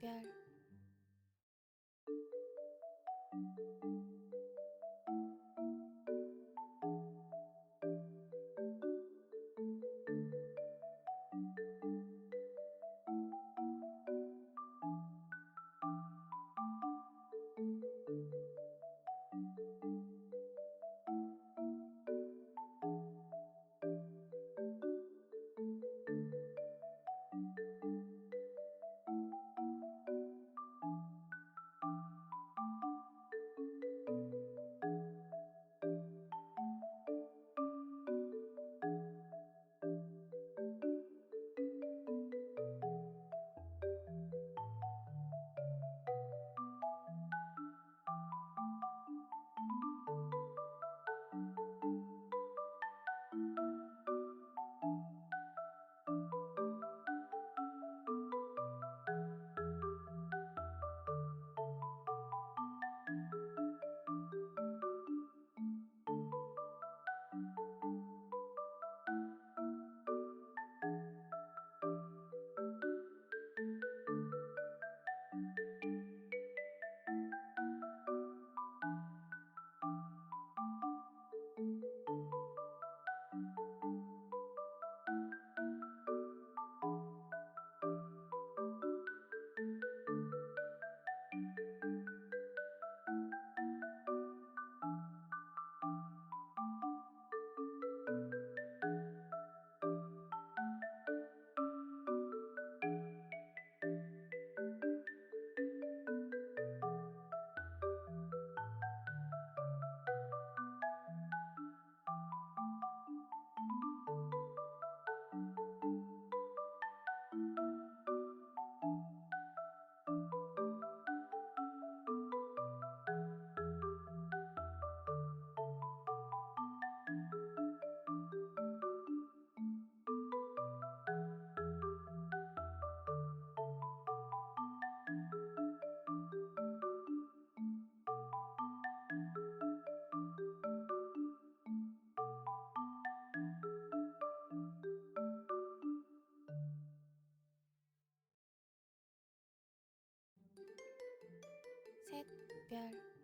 별, 별.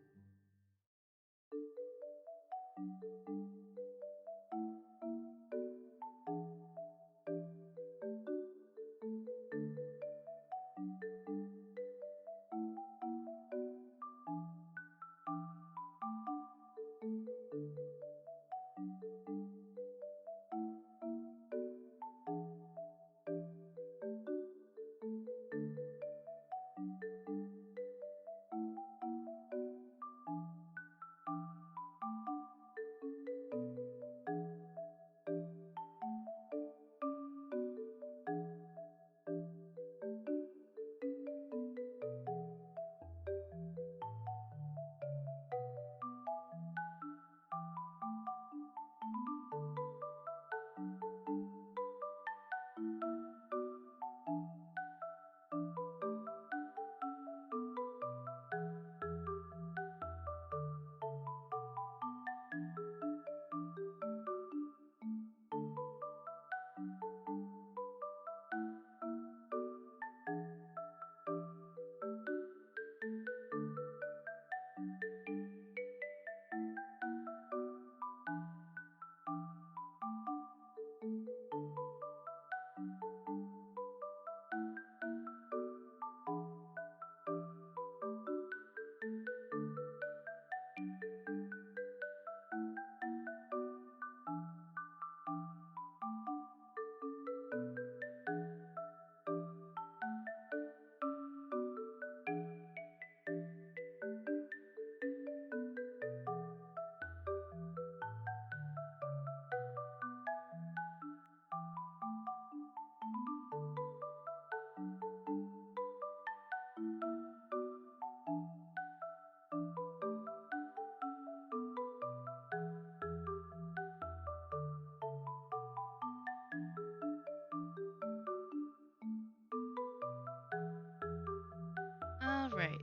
All right.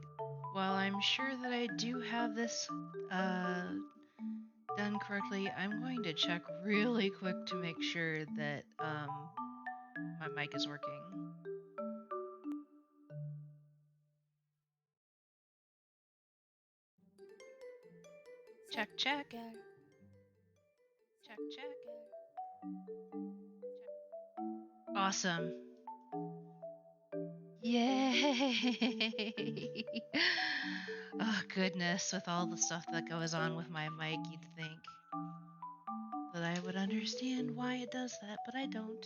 Well, I'm sure that I do have this uh, done correctly. I'm going to check really quick to make sure that my mic is working. Check, check. Check, check. Awesome. Yay! Oh, goodness. With all the stuff that goes on with my mic, you'd think that I would understand why it does that, but I don't.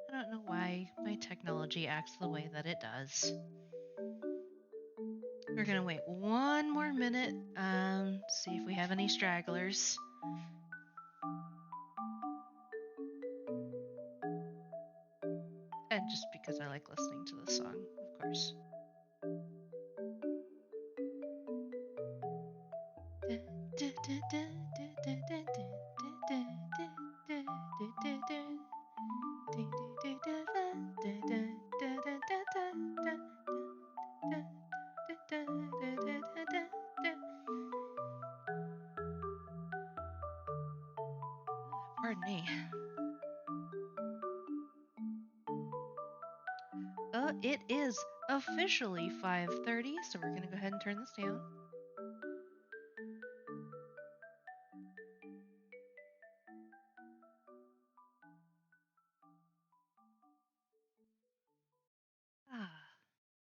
I don't know why my technology acts the way that it does. We're gonna wait one more minute, see if we have any stragglers. And just because I like listening to this song, of course. Pardon me. It is officially 5:30, so we're gonna go ahead and turn this down. Ah,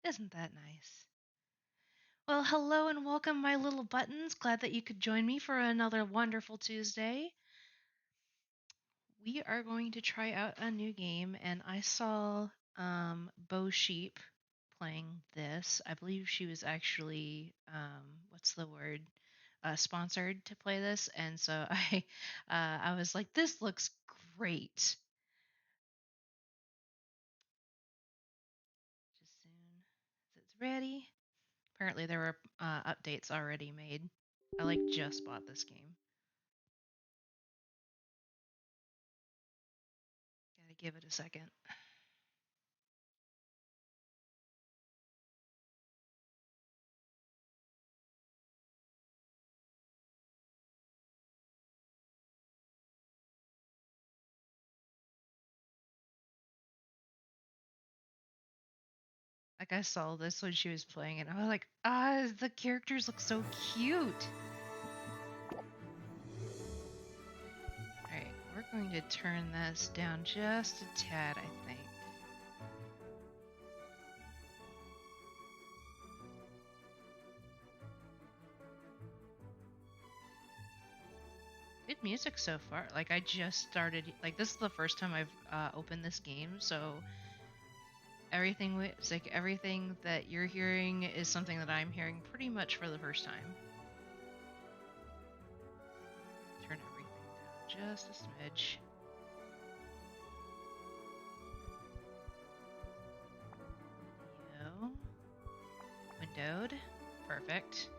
isn't that nice? Well, hello and welcome, my little buttons. Glad that you could join me for another wonderful Tuesday. We are going to try out a new game, and I saw Bo Sheep playing this. I believe she was actually what's the word? Sponsored to play this, and so I was like, this looks great. Just soon as it's ready. Apparently, there were updates already made. I just bought this game. Gotta give it a second. Like, I saw this when she was playing it, and I was like, the characters look so cute. Alright, we're going to turn this down just a tad, I think. Good music so far. Like, I just started, this is the first time I've opened this game, so everything that you're hearing is something that I'm hearing pretty much for the first time. Turn everything down just a smidge. Video. Windowed. Perfect.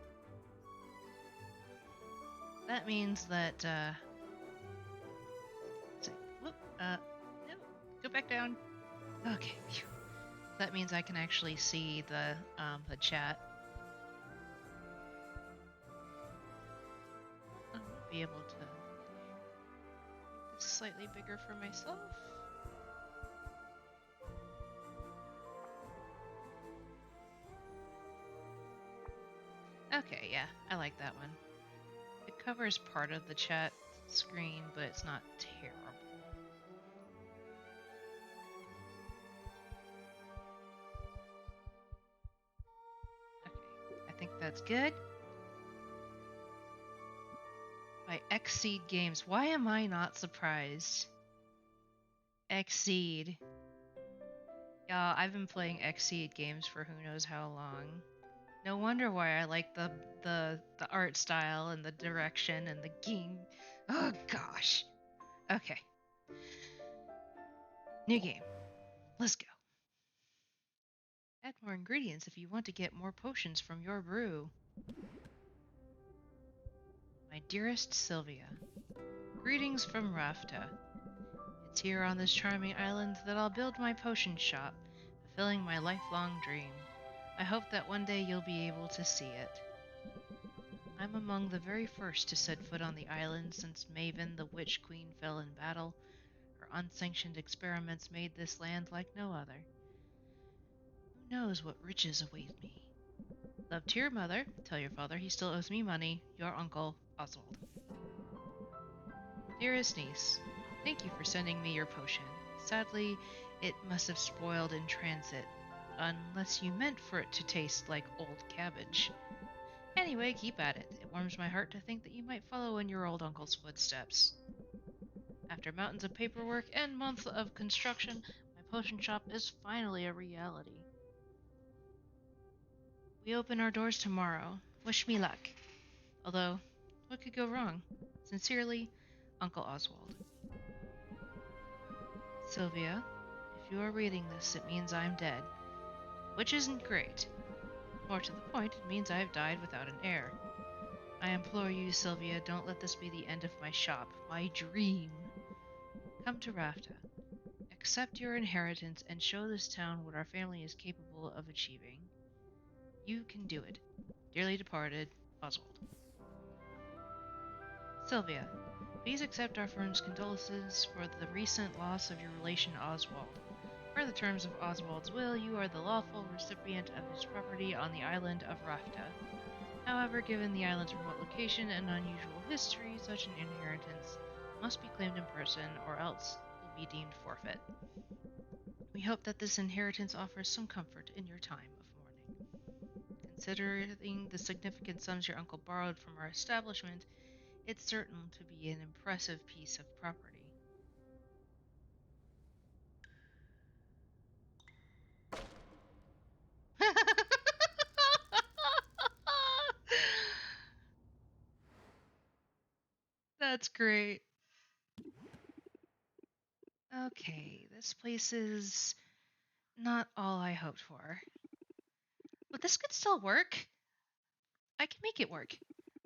That means that, whoop, no, go back down. Okay, phew. That means I can actually see the chat. I'll be able to make this slightly bigger for myself. Okay, yeah, I like that one. It covers part of the chat screen, but it's not terrible. Okay, I think that's good. By Xseed Games. Why am I not surprised? Xseed. Yeah, I've been playing Xseed games for who knows how long. No wonder why I like the art style and the direction and the game. Oh gosh. Okay. New game. Let's go. Add more ingredients if you want to get more potions from your brew. My dearest Sylvia. Greetings from Rafta. It's here on this charming island that I'll build my potion shop, fulfilling my lifelong dream. I hope that one day you'll be able to see it. I'm among the very first to set foot on the island since Maven, the Witch Queen, fell in battle. Her unsanctioned experiments made this land like no other. Who knows what riches await me? Love to your mother. Tell your father he still owes me money. Your uncle, Oswald. Dearest niece, thank you for sending me your potion. Sadly, it must have spoiled in transit, unless you meant for it to taste like old cabbage. Anyway, keep at it. It warms my heart to think that you might follow in your old uncle's footsteps. After mountains of paperwork and months of construction, my potion shop is finally a reality. We open our doors tomorrow. Wish me luck. Although, what could go wrong? Sincerely, Uncle Oswald. Sylvia, if you are reading this, it means I'm dead. Which isn't great. More to the point, it means I've died without an heir. I implore you, Sylvia, don't let this be the end of my shop, my dream. Come to Rafta. Accept your inheritance and show this town what our family is capable of achieving. You can do it. Dearly departed, Oswald. Sylvia, please accept our firm's condolences for the recent loss of your relation Oswald. Per the terms of Oswald's will, you are the lawful recipient of his property on the island of Rafta. However, given the island's remote location and unusual history, such an inheritance must be claimed in person or else will be deemed forfeit. We hope that this inheritance offers some comfort in your time of mourning. Considering the significant sums your uncle borrowed from our establishment, it's certain to be an impressive piece of property. That's great. Okay, this place is not all I hoped for. But this could still work. I can make it work.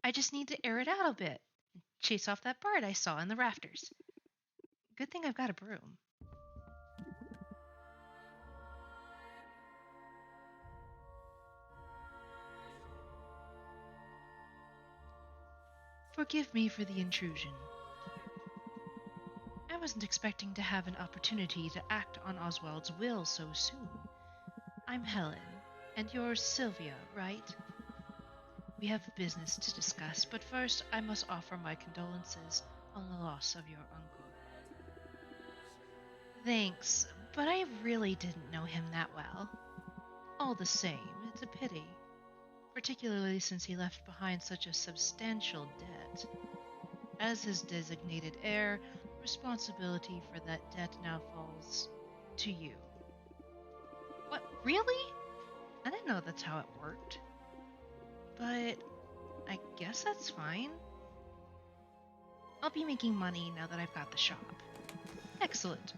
I just need to air it out a bit and chase off that bird I saw in the rafters. Good thing I've got a broom. Forgive me for the intrusion. I wasn't expecting to have an opportunity to act on Oswald's will so soon. I'm Helen, and you're Sylvia, right? We have business to discuss, but first I must offer my condolences on the loss of your uncle. Thanks, but I really didn't know him that well. All the same, it's a pity, particularly since he left behind such a substantial debt. As his designated heir, responsibility for that debt now falls to you. What, really? I didn't know that's how it worked. But I guess that's fine. I'll be making money now that I've got the shop. Excellent.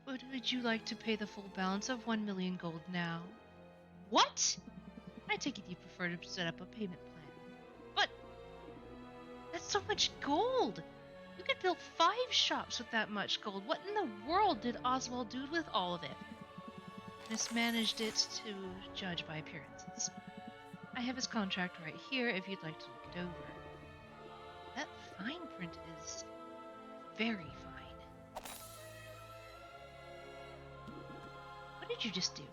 But would you like to pay the full balance of 1 million gold now? What? I take it you prefer to set up a payment plan. But that's so much gold! You could build 5 shops with that much gold. What in the world did Oswald do with all of it? Mismanaged it to judge by appearances. I have his contract right here if you'd like to look it over. That fine print is very fine. What did you just do?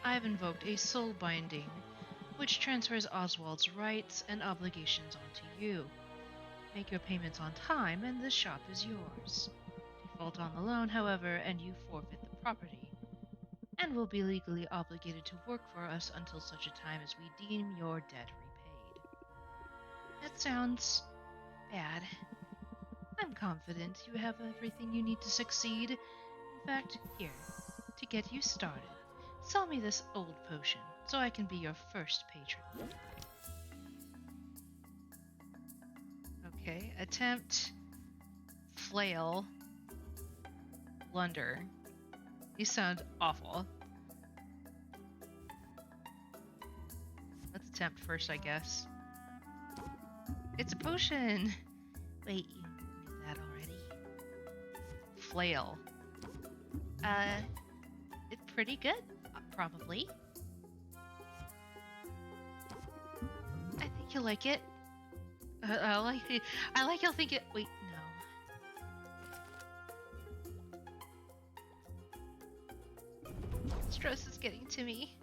I've invoked a soul binding, which transfers Oswald's rights and obligations onto you. Make your payments on time, and the shop is yours. Default on the loan, however, and you forfeit the property, and will be legally obligated to work for us until such a time as we deem your debt repaid. That sounds bad. I'm confident you have everything you need to succeed. In fact, here, to get you started, sell me this old potion so I can be your first patron. Okay, attempt, flail, blunder. These sound awful. Let's attempt first, I guess. It's a potion! Wait, you knew that already? Flail. It's pretty good, probably. I think you'll like it. I like you'll think it. Wait, no. Stress is getting to me.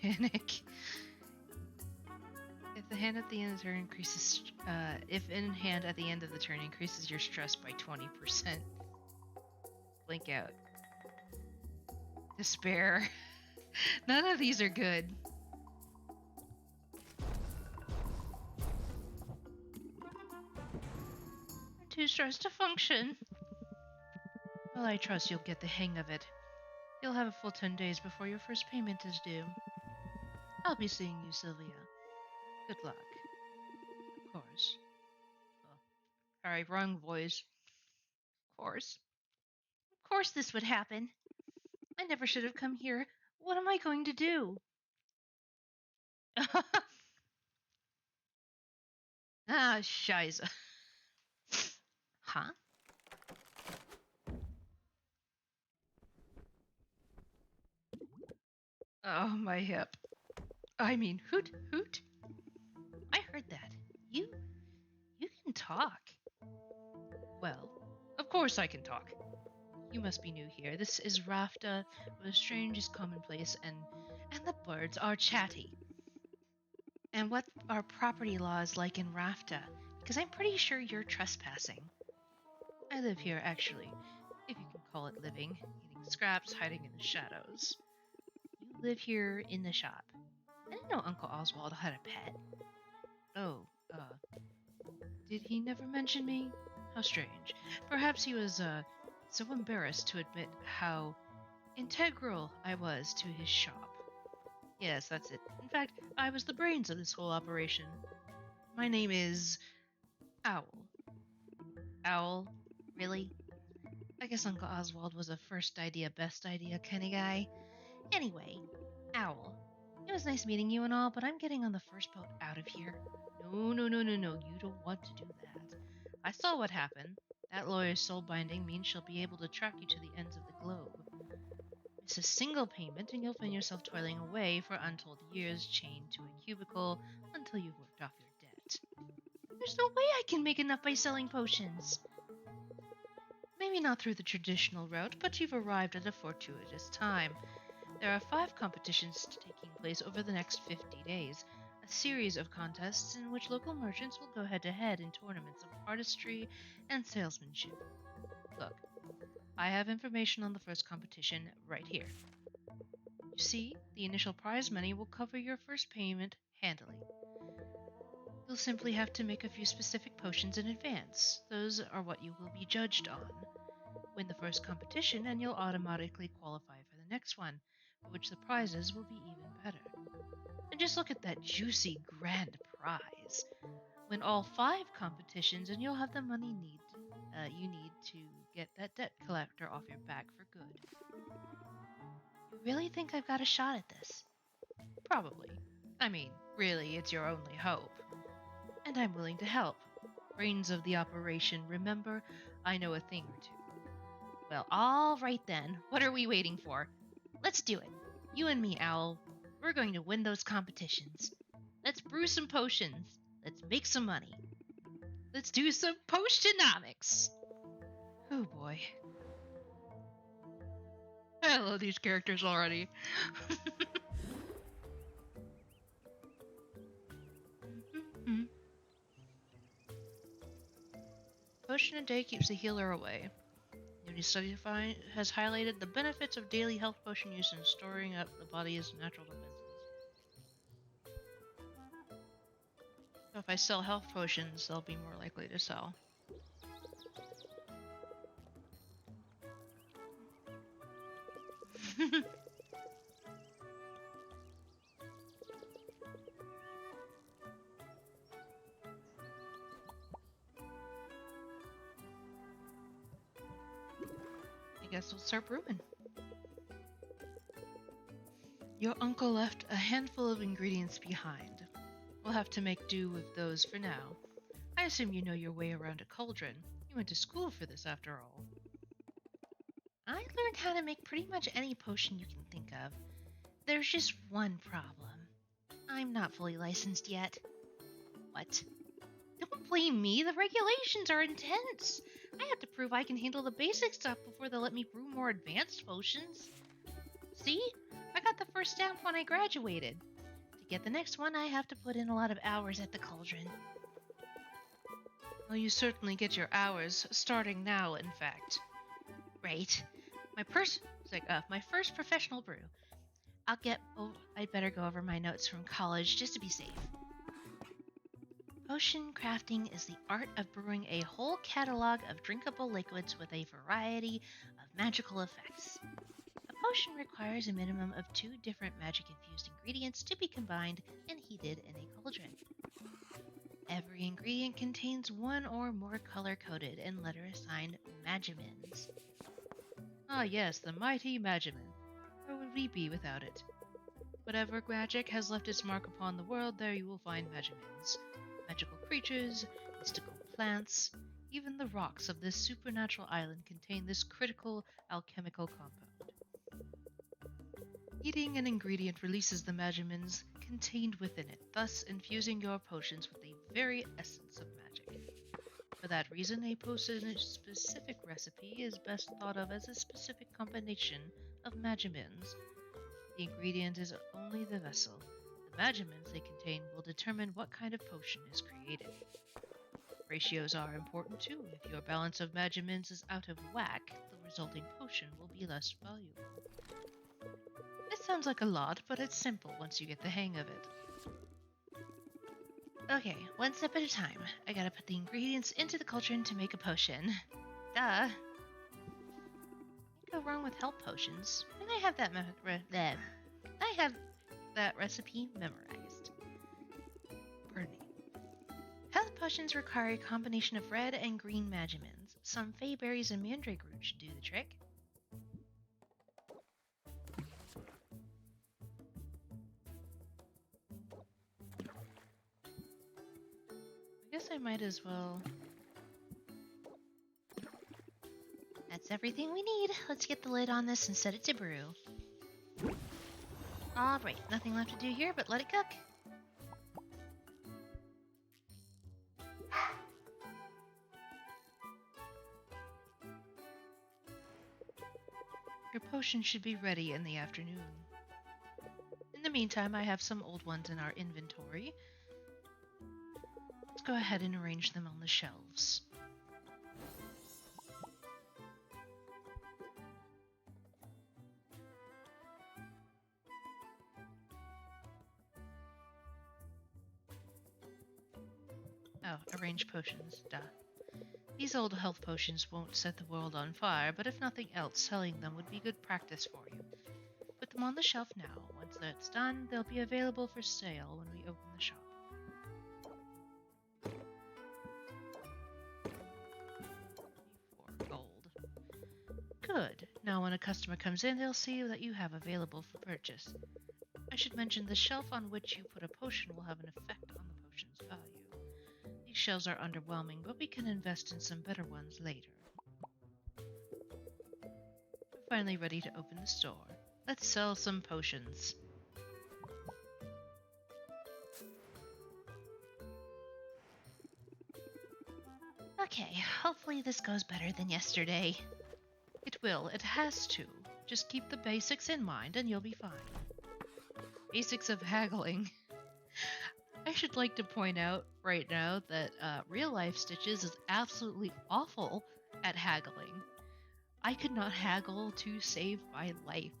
Panic. If the hand at the end of the turn increases, if in hand at the end of the turn increases your stress by 20%. Blink out. Despair. None of these are good. I'm too stressed to function. Well, I trust you'll get the hang of it. You'll have a full 10 days before your first payment is due. I'll be seeing you, Sylvia. Good luck. Of course. Oh. Alright, wrong voice. Of course. Of course this would happen. I never should have come here. What am I going to do? Ah, Shiza. Huh? Oh, my hip. I mean, hoot, hoot. I heard that. You can talk. Well, of course I can talk. You must be new here. This is Rafta, where strange is commonplace, and the birds are chatty. And what are property laws like in Rafta? Because I'm pretty sure you're trespassing. I live here, actually, if you can call it living, eating scraps, hiding in the shadows. You live here in the shop. I didn't know Uncle Oswald had a pet. Oh, did he never mention me? How strange. Perhaps he was, so embarrassed to admit how integral I was to his shop. Yes, that's it. In fact, I was the brains of this whole operation. My name is Owl. Owl? Really? I guess Uncle Oswald was a first idea, best idea kind of guy. Anyway, Owl. It was nice meeting you and all, but I'm getting on the first boat out of here. No. You don't want to do that. I saw what happened. That lawyer's soul binding means she'll be able to track you to the ends of the globe. It's a single payment, and you'll find yourself toiling away for untold years, chained to a cubicle until you've worked off your debt. There's no way I can make enough by selling potions. Maybe not through the traditional route, but you've arrived at a fortuitous time. There are 5 competitions taking place over the next 50 days, a series of contests in which local merchants will go head-to-head in tournaments of artistry and salesmanship. Look, I have information on the first competition right here. You see, the initial prize money will cover your first payment handily. You'll simply have to make a few specific potions in advance. Those are what you will be judged on. Win the first competition and you'll automatically qualify for the next one, for which the prizes will be even better. And just look at that juicy grand prize. Win all 5 competitions and you'll have the money you need to get that debt collector off your back for good. You really think I've got a shot at this? Probably. I mean, really, it's your only hope. And I'm willing to help. Brains of the operation, remember, I know a thing or two. Well, all right then. What are we waiting for? Let's do it. You and me, Owl. We're going to win those competitions. Let's brew some potions. Let's make some money. Let's do some potionomics. Oh boy. I love these characters already. Potion a day keeps the healer away. New study has highlighted the benefits of daily health potion use in storing up the body's natural defenses. So if I sell health potions, they'll be more likely to sell. I guess we'll start brewing. Your uncle left a handful of ingredients behind. We'll have to make do with those for now. I assume you know your way around a cauldron. You went to school for this after all. I learned how to make pretty much any potion you can think of. There's just one problem. I'm not fully licensed yet. What? Don't blame me. The regulations are intense. I have to prove I can handle the basic stuff before they'll let me brew more advanced potions. See? I got the first stamp when I graduated. To get the next one, I have to put in a lot of hours at the cauldron. Well, you certainly get your hours, starting now, in fact. Right. My first professional brew. I'd better go over my notes from college just to be safe. Potion crafting is the art of brewing a whole catalog of drinkable liquids with a variety of magical effects. A potion requires a minimum of 2 different magic-infused ingredients to be combined and heated in a cauldron. Every ingredient contains one or more color-coded and letter-assigned magimins. Ah yes, the mighty magimin. Where would we be without it? Whatever magic has left its mark upon the world, there you will find magimins. Magical creatures, mystical plants, even the rocks of this supernatural island contain this critical alchemical compound. Heating an ingredient releases the magimins contained within it, thus infusing your potions with the very essence of magic. For that reason, a potion-specific recipe is best thought of as a specific combination of magimins. The ingredient is only the vessel. The magimins they contain will determine what kind of potion is created. Ratios are important too. If your balance of magimins is out of whack, the resulting potion will be less valuable. This sounds like a lot, but it's simple once you get the hang of it. Okay, one step at a time. I gotta put the ingredients into the cauldron to make a potion. Duh! Go wrong with health potions. And I have that recipe memorized. Pardon me. Health potions require a combination of red and green magimins. Some fey berries and mandrake root should do the trick. I guess I might as well. That's everything we need. Let's get the lid on this and set it to brew. Alright, nothing left to do here but let it cook. Your potion should be ready in the afternoon. In the meantime, I have some old ones in our inventory. Let's go ahead and arrange them on the shelves. Oh, arrange potions, duh. These old health potions won't set the world on fire, but if nothing else, selling them would be good practice for you. Put them on the shelf now. Once that's done, they'll be available for sale when we open the shop. 4 gold. Good. Now when a customer comes in, they'll see that you have available for purchase. I should mention the shelf on which you put a potion will have an effect on the potion's value. These shelves are underwhelming, but we can invest in some better ones later. We're finally ready to open the store. Let's sell some potions. Okay, hopefully this goes better than yesterday. It will, it has to. Just keep the basics in mind and you'll be fine. Basics of haggling. I should like to point out right now that Real Life Stitches is absolutely awful at haggling. I could not haggle to save my life.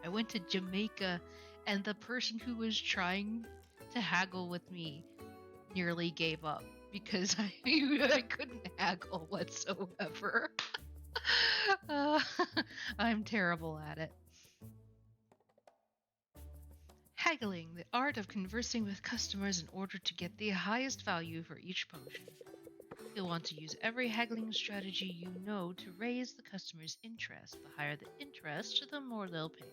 I went to Jamaica and the person who was trying to haggle with me nearly gave up because I couldn't haggle whatsoever. I'm terrible at it. Haggling, the art of conversing with customers in order to get the highest value for each potion. You'll want to use every haggling strategy you know to raise the customer's interest. The higher the interest, the more they'll pay.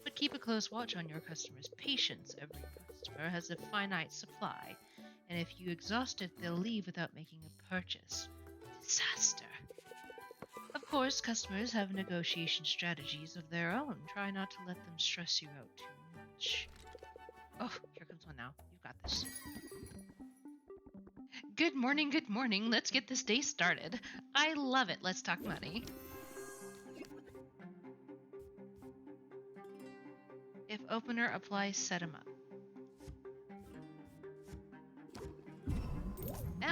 But keep a close watch on your customer's patience. Every customer has a finite supply, and if you exhaust it, they'll leave without making a purchase. Disaster. Of course, customers have negotiation strategies of their own. Try not to let them stress you out too much. Oh, here comes one now. You've got this. Good morning, good morning. Let's get this day started. I love it. Let's talk money. If opener applies, set him up.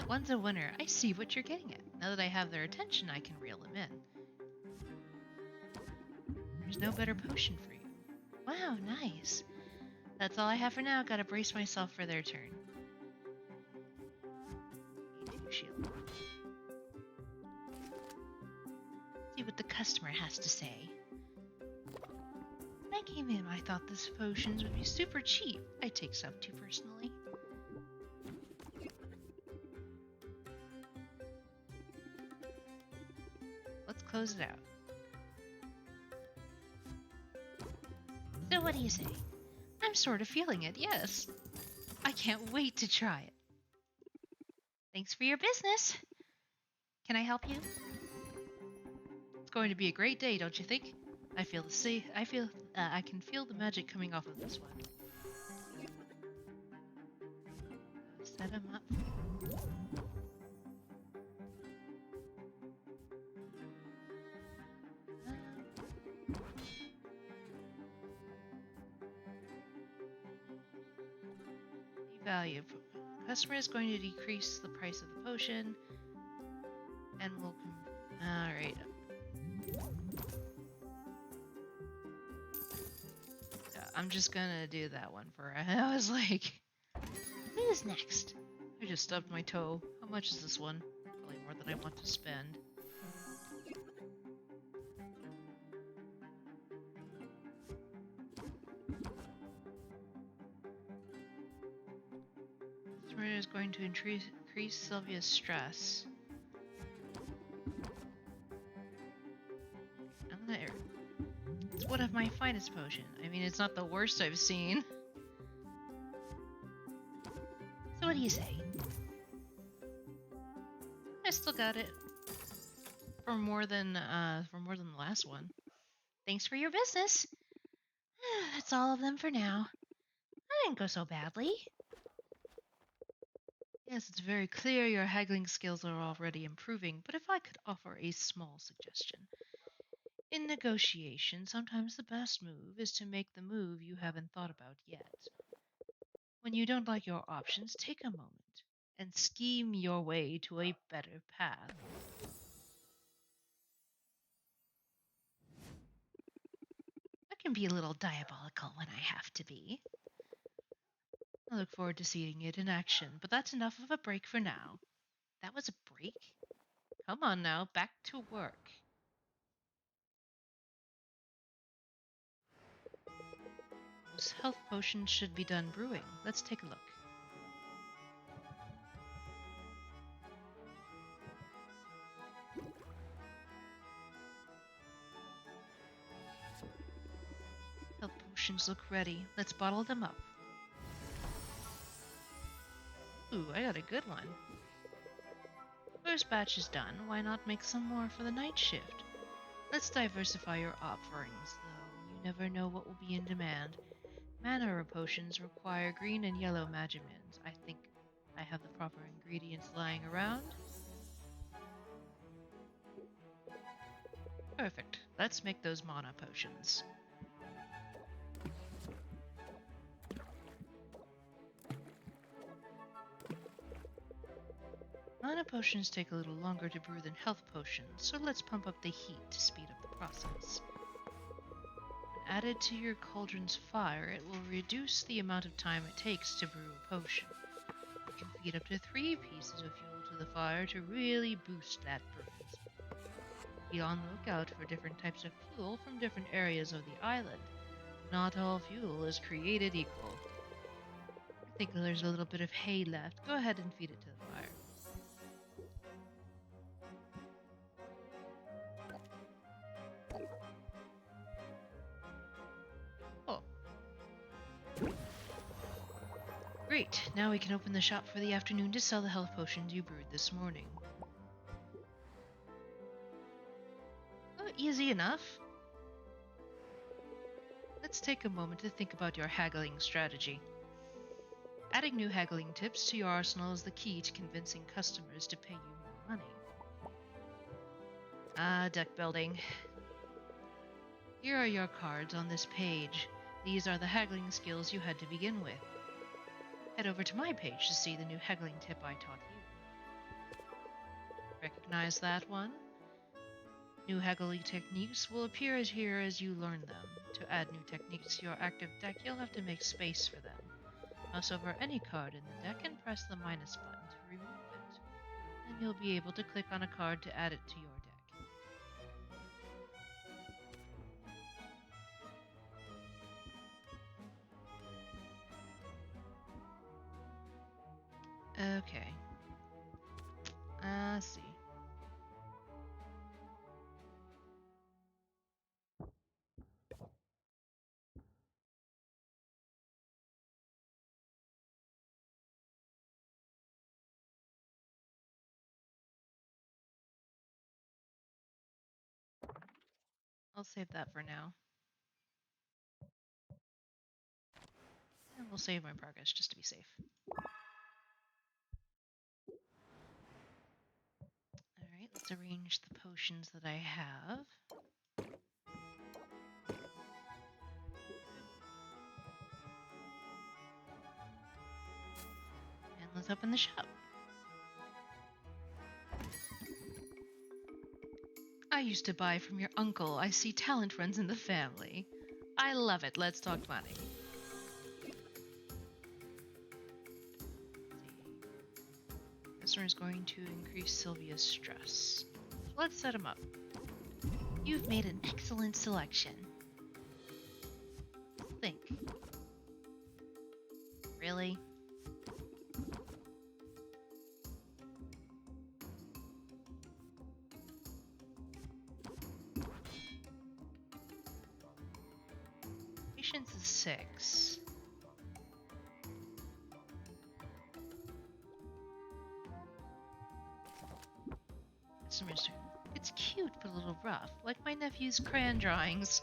One's a winner. I see what you're getting at. Now that I have their attention, I can reel them in. There's no better potion for you. Wow, nice. That's all I have for now. Gotta brace myself for their turn. A2 shield. See what the customer has to say. When I came in, I thought this potions would be super cheap. I take some too personally. Let's close it out. So what do you say? I'm sort of feeling it, yes. I can't wait to try it. Thanks for your business. Can I help you? It's going to be a great day, don't you think? I can feel the magic coming off of this one. Set him up. Value. Customer is going to decrease the price of the potion, and we'll. All right. I'm just gonna do that one for. I was like, who's next? I just stubbed my toe. How much is this one? Probably more than I want to spend. Is going to increase Sylvia's stress. It's one of my finest potion. I mean, it's not the worst I've seen. So what do you say? I still got it for more than the last one. Thanks for your business. That's all of them for now. I didn't go so badly. Yes, it's very clear your haggling skills are already improving, but if I could offer a small suggestion. In negotiation, sometimes the best move is to make the move you haven't thought about yet. When you don't like your options, take a moment and scheme your way to a better path. I can be a little diabolical when I have to be. I look forward to seeing it in action, but that's enough of a break for now. That was a break? Come on now, back to work. Those health potions should be done brewing. Let's take a look. Health potions look ready. Let's bottle them up. Ooh, I got a good one. First batch is done. Why not make some more for the night shift? Let's diversify your offerings, though. You never know what will be in demand. Mana potions require green and yellow magimins. I think I have the proper ingredients lying around. Perfect. Let's make those mana potions. Mana potions take a little longer to brew than health potions, so let's pump up the heat to speed up the process. When added to your cauldron's fire, it will reduce the amount of time it takes to brew a potion. You can feed up to 3 pieces of fuel to the fire to really boost that brewing speed. Be on the lookout for different types of fuel from different areas of the island. Not all fuel is created equal. I think there's a little bit of hay left. Go ahead and feed it to the fire. Oh. Great, now we can open the shop for the afternoon to sell the health potions you brewed this morning. Oh, easy enough. Let's take a moment to think about your haggling strategy. Adding new haggling tips to your arsenal is the key to convincing customers to pay you more money. Deck building. Here are your cards on this page. These are the haggling skills you had to begin with. Head over to my page to see the new haggling tip I taught you. Recognize that one? New haggling techniques will appear here as you learn them. To add new techniques to your active deck, you'll have to make space for them. Mouse over any card in the deck and press the minus button to remove it. Then you'll be able to click on a card to add it to your deck. Okay. Let's see. I'll save that for now. And we'll save my progress just to be safe. Alright, let's arrange the potions that I have. And let's open the shop. I used to buy from your uncle. I see talent runs in the family. I love it. Let's talk money. Customer is going to increase Sylvia's stress. So let's set him up. You've made an excellent selection. Think. Really? Patience is 6. Customer's turn. It's cute but a little rough, like my nephew's crayon drawings.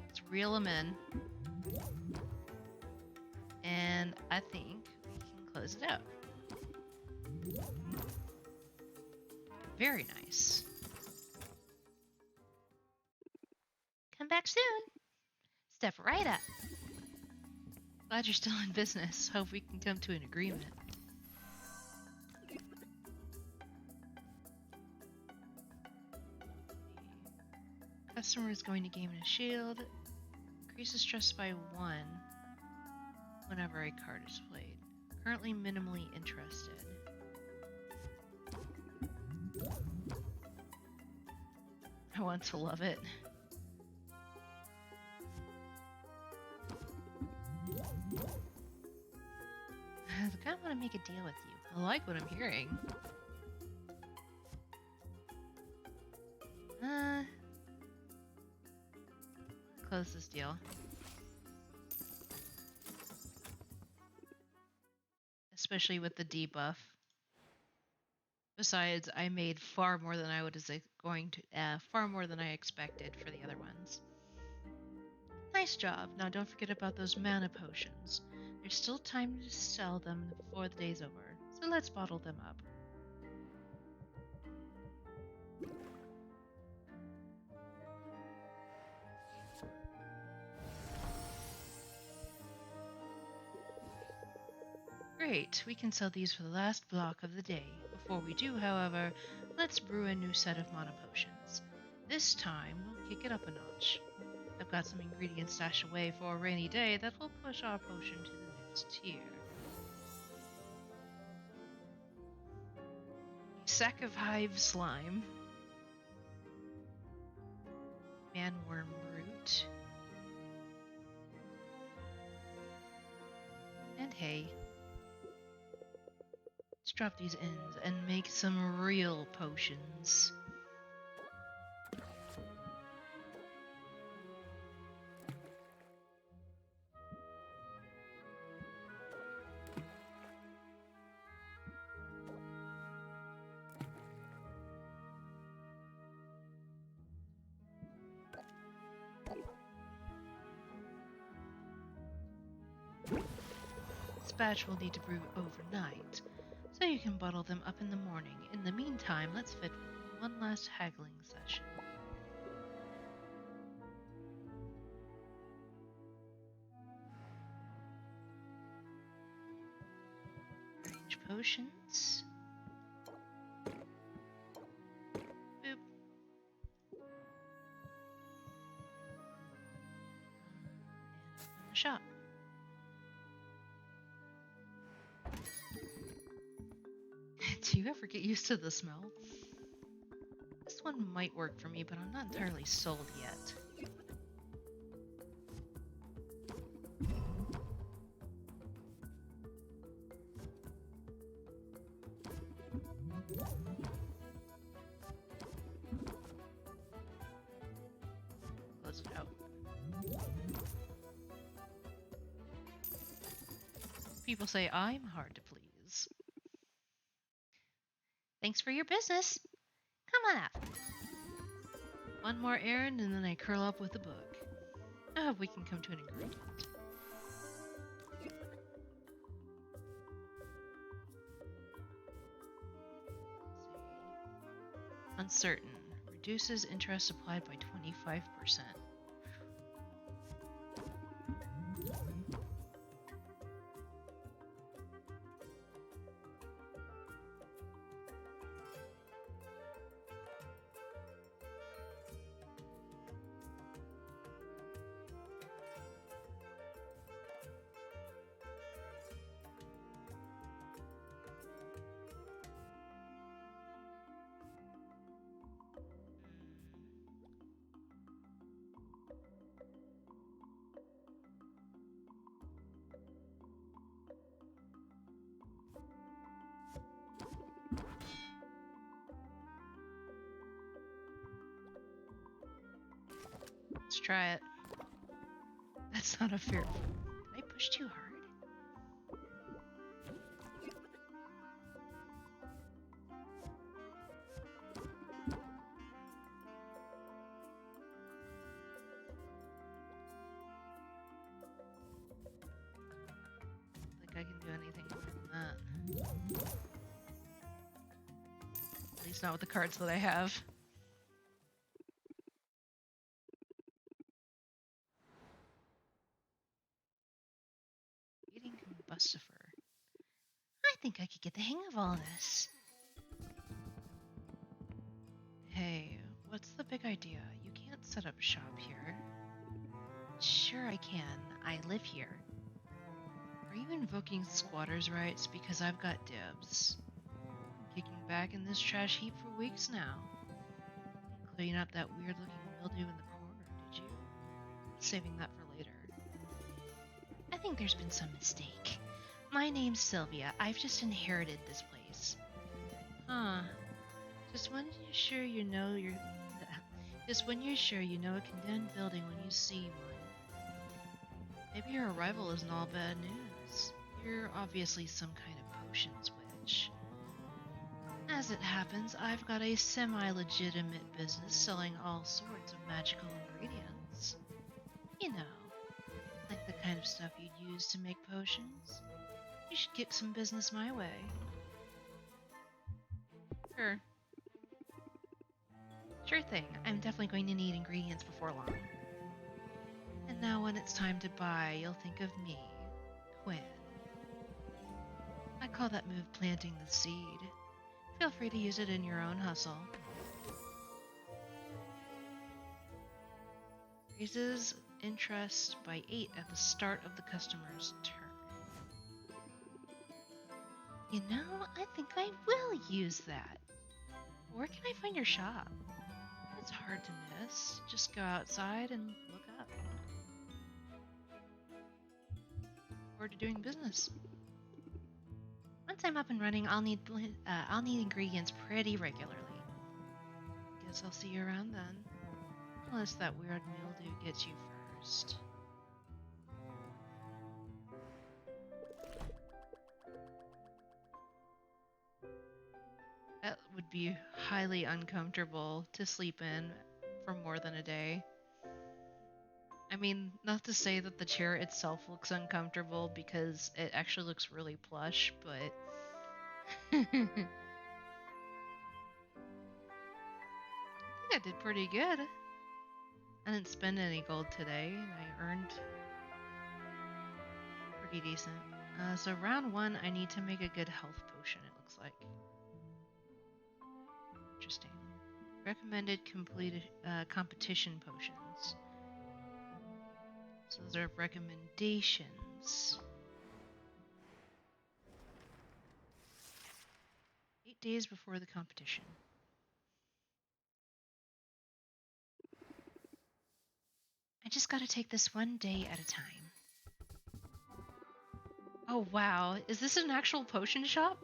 Let's reel him in. And I think we can close it out. Very nice. Come back soon. Step right up. Glad you're still in business. Hope we can come to an agreement. Customer is going to gain a shield. Increases stress by 1 whenever a card is played. Currently minimally interested. I want to love it. I kind of want to make a deal with you. I like what I'm hearing. Close this deal. Especially with the debuff. Besides, I made far more than I far more than I expected for the other ones. Nice job. Now don't forget about those mana potions. There's still time to sell them before the day's over, so let's bottle them up. Great, we can sell these for the last block of the day. Before we do, however, let's brew a new set of mana potions. This time, we'll kick it up a notch. I've got some ingredients stashed away for a rainy day that will push our potion to the next tier. Sack of hive slime. Manworm root. And hay. Let's drop these ends and make some real potions. This batch will need to brew overnight, so you can bottle them up in the morning. In the meantime, let's fit one last haggling session. potions. Boop. And open the shop. Do you ever get used to the smell? This one might work for me, but I'm not entirely sold yet. Close it out. People say I'm hard to please. Thanks for your business. Come on up. One more errand and then I curl up with a book. I hope we can come to an agreement. Uncertain. Reduces interest applied by 25%. Let's try it. That's not a fair. Did I push too hard? I don't think I can do anything more than that. At least not with the cards that I have. Eating combustifer. I think I could get the hang of all this. Hey, what's the big idea? You can't set up shop here. Sure I can. I live here. Are you invoking squatters' rights? Because I've got dibs. Kicking back in this trash heap for weeks now. Clean up that weird-looking mildew in the corner, did you? Saving that for later. I think there's been some mistake. My name's Sylvia. I've just inherited this place. Huh. Just when you're sure you know a condemned building when you see one. Maybe your arrival isn't all bad news. You're obviously some kind of potions witch. As it happens, I've got a semi-legitimate business selling all sorts of magical ingredients. You know, like the kind of stuff you'd use to make potions. You should get some business my way. Sure. Sure thing. I'm definitely going to need ingredients before long. And now when it's time to buy, you'll think of me, Quinn. I call that move planting the seed. Feel free to use it in your own hustle. Raises interest by 8 at the start of the customer's turn. You know, I think I will use that. Where can I find your shop? It's hard to miss. Just go outside and look up. Forward to doing business. Once I'm up and running, I'll need ingredients pretty regularly. Guess I'll see you around then. Unless that weird mildew gets you first. That would be highly uncomfortable to sleep in for more than a day. I mean, not to say that the chair itself looks uncomfortable because it actually looks really plush, but I think I did pretty good. I didn't spend any gold today, and I earned pretty decent. So round 1, I need to make a good health potion, it looks like. Interesting. Recommended completed competition potions. So those are recommendations. 8 days before the competition. I just gotta take this one day at a time. Oh wow, is this an actual potion shop?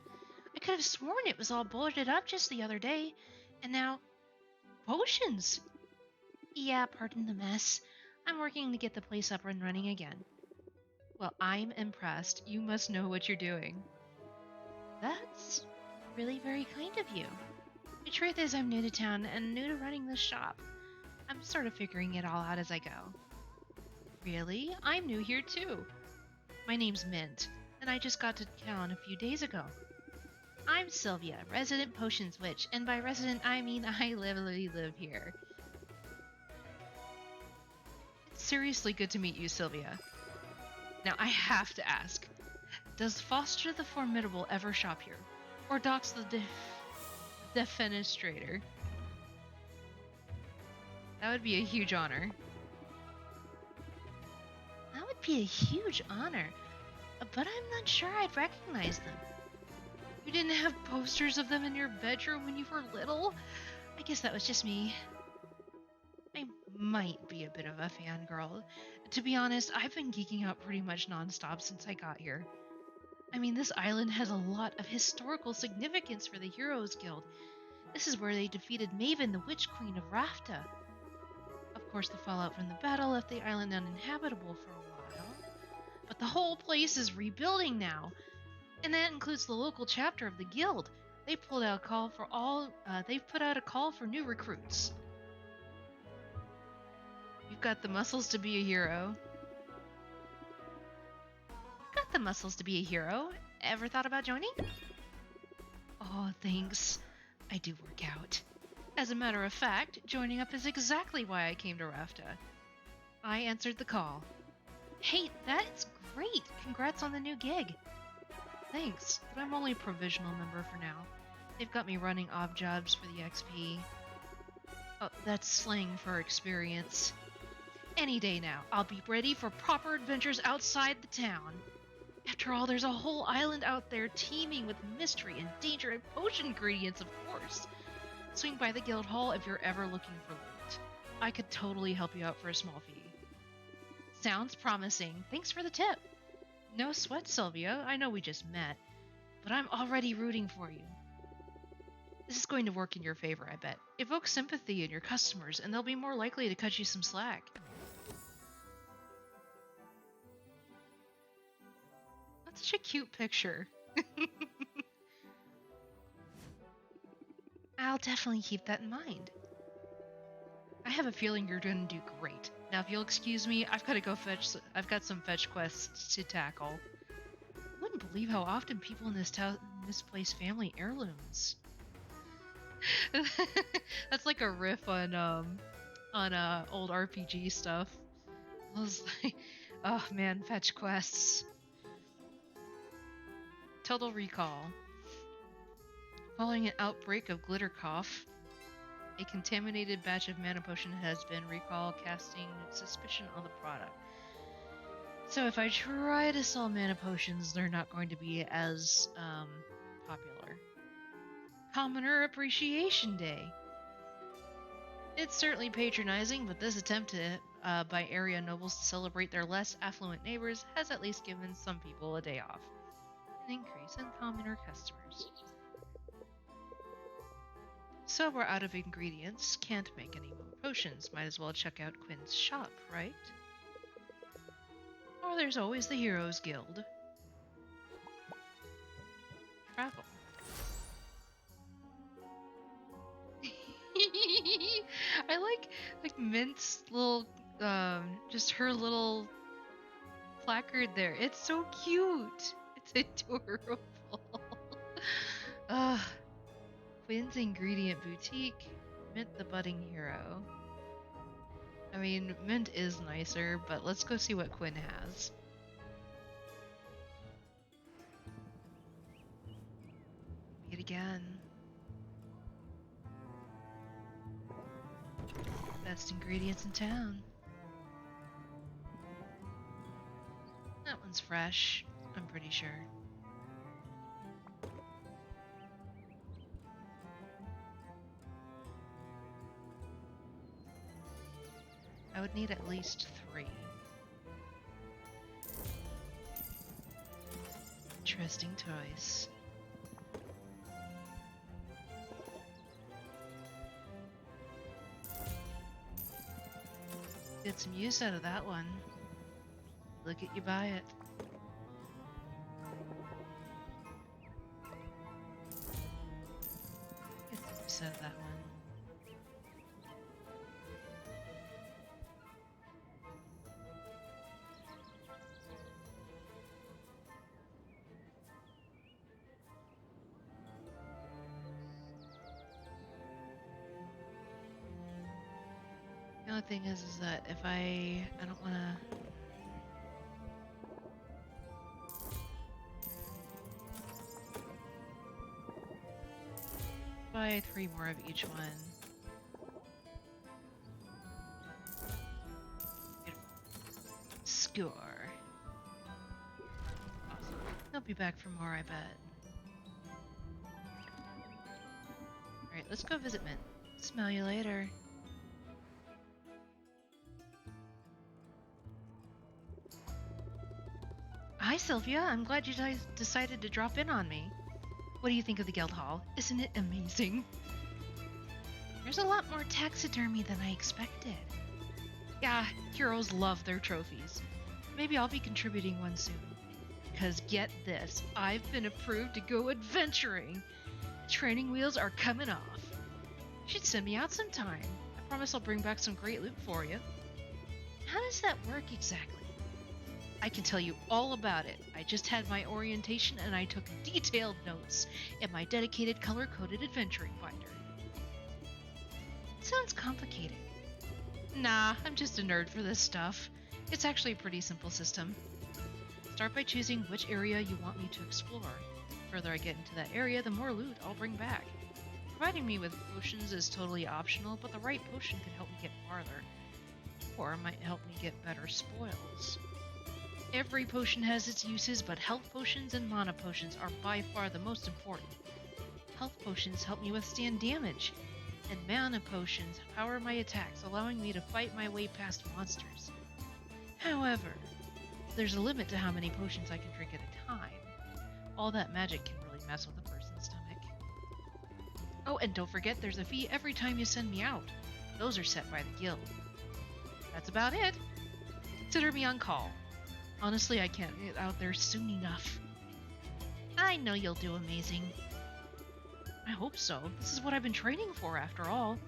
I could have sworn it was all boarded up just the other day, and now... potions! Yeah, pardon the mess. I'm working to get the place up and running again. Well, I'm impressed. You must know what you're doing. That's really very kind of you. The truth is I'm new to town and new to running this shop. I'm sort of figuring it all out as I go. Really? I'm new here too. My name's Mint, and I just got to town a few days ago. I'm Sylvia, resident potions witch, and by resident I mean I literally live here. It's seriously good to meet you, Sylvia. Now I have to ask, does Foster the Formidable ever shop here? Or Dox the Defenestrator? That would be a huge honor. That would be a huge honor, but I'm not sure I'd recognize them. You didn't have posters of them in your bedroom when you were little? I guess that was just me. I might be a bit of a fangirl. To be honest, I've been geeking out pretty much nonstop since I got here. I mean, this island has a lot of historical significance for the Heroes Guild. This is where they defeated Maven, the Witch Queen of Rafta. Of course, the fallout from the battle left the island uninhabitable for a while. But the whole place is rebuilding now. And that includes the local chapter of the guild. They've put out a call for new recruits. You've got the muscles to be a hero. Got the muscles to be a hero. Ever thought about joining? Oh, thanks. I do work out. As a matter of fact, joining up is exactly why I came to Rafta. I answered the call. Hey, that's great! Congrats on the new gig. Thanks, but I'm only a provisional member for now. They've got me running odd jobs for the XP. Oh, that's slang for experience. Any day now, I'll be ready for proper adventures outside the town. After all, there's a whole island out there teeming with mystery and danger and potion ingredients, of course. Swing by the guild hall if you're ever looking for loot. I could totally help you out for a small fee. Sounds promising. Thanks for the tip. No sweat, Sylvia. I know we just met, but I'm already rooting for you. This is going to work in your favor, I bet. Evoke sympathy in your customers, and they'll be more likely to cut you some slack. That's such a cute picture. I'll definitely keep that in mind. I have a feeling you're going to do great. Now, if you'll excuse me, I've got some fetch quests to tackle. I wouldn't believe how often people in this town misplace family heirlooms. That's like a riff on old RPG stuff. I was like, oh man, fetch quests. Total Recall. Following an outbreak of glitter cough, a contaminated batch of mana potion has been recalled, casting suspicion on the product. So if I try to sell mana potions, they're not going to be as popular. Commoner Appreciation Day. It's certainly patronizing, but this attempt by area nobles to celebrate their less affluent neighbors has at least given some people a day off. An increase in commoner customers. So we're out of ingredients, can't make any more potions. Might as well check out Quinn's shop, right? Or there's always the Heroes Guild. Travel. I like Mint's little, just her little placard there. It's so cute. It's adorable. Quinn's Ingredient Boutique. Mint the Budding Hero. I mean, Mint is nicer, but let's go see what Quinn has. It again. Best ingredients in town. That one's fresh, I'm pretty sure. I would need at least 3. Interesting choice. Get some use out of that one. Look at you buy it. Get some use out of that one. The only thing is that if I don't want to. Buy 3 more of each one. Score. Awesome. I'll be back for more, I bet. Alright, let's go visit Mint. Smell you later. Hi, Sylvia. I'm glad you guys decided to drop in on me. What do you think of the Guild Hall? Isn't it amazing? There's a lot more taxidermy than I expected. Yeah, heroes love their trophies. Maybe I'll be contributing one soon. Because get this, I've been approved to go adventuring. The training wheels are coming off. You should send me out sometime. I promise I'll bring back some great loot for you. How does that work exactly? I can tell you all about it. I just had my orientation and I took detailed notes in my dedicated color-coded adventuring binder. Sounds complicated. Nah, I'm just a nerd for this stuff. It's actually a pretty simple system. Start by choosing which area you want me to explore. The further I get into that area, the more loot I'll bring back. Providing me with potions is totally optional, but the right potion could help me get farther. Or might help me get better spoils. Every potion has its uses, but health potions and mana potions are by far the most important. Health potions help me withstand damage, and mana potions power my attacks, allowing me to fight my way past monsters. However, there's a limit to how many potions I can drink at a time. All that magic can really mess with a person's stomach. Oh, and don't forget there's a fee every time you send me out. Those are set by the guild. That's about it. Consider me on call. Honestly, I can't get out there soon enough. I know you'll do amazing. I hope so. This is what I've been training for, after all.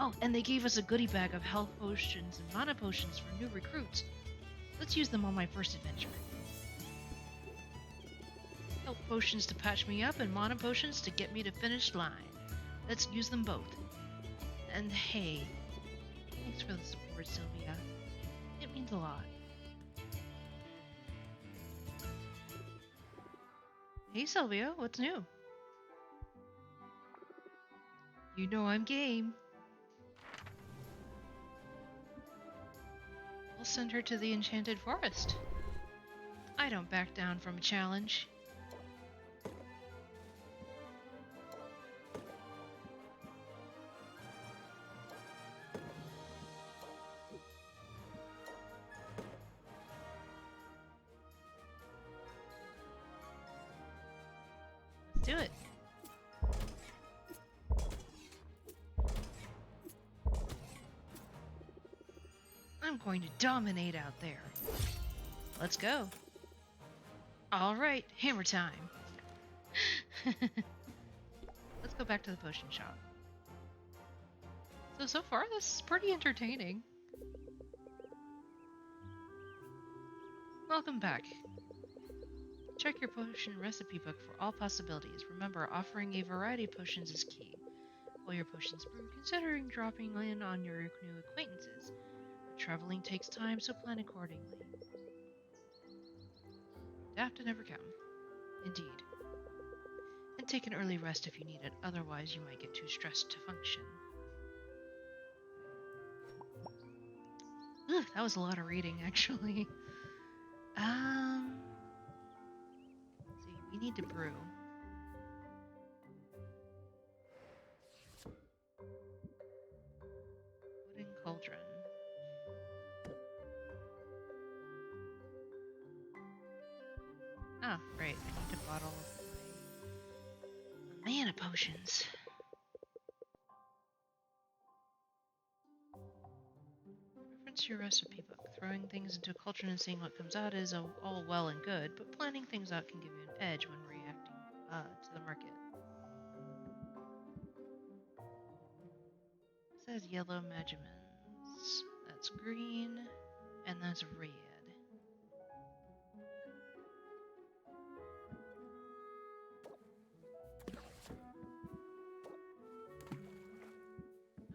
Oh, and they gave us a goodie bag of health potions and mana potions for new recruits. Let's use them on my first adventure. Health potions to patch me up and mana potions to get me to finish line. Let's use them both. And hey, thanks for the support, Sylvia. It means a lot. Hey Sylvia, what's new? You know I'm game. We'll send her to the Enchanted Forest. I don't back down from a challenge. Let's do it. I'm going to dominate out there. Let's go. Alright, hammer time. Let's go back to the potion shop. So far this is pretty entertaining. Welcome back. Check your potion recipe book for all possibilities. Remember, offering a variety of potions is key. While your potions brew, considering dropping in on your new acquaintances. Traveling takes time, so plan accordingly. Adapt and overcome. Indeed. And take an early rest if you need it, otherwise you might get too stressed to function. Ugh, that was a lot of reading, actually. Let's see, we need to brew. Wooden cauldron. Oh, right, I need a bottle of my mana potions. Reference your recipe book. Throwing things into a cauldron and seeing what comes out is all well and good, but planning things out can give you an edge when reacting to the market. It says yellow Magimans. That's green, and that's red.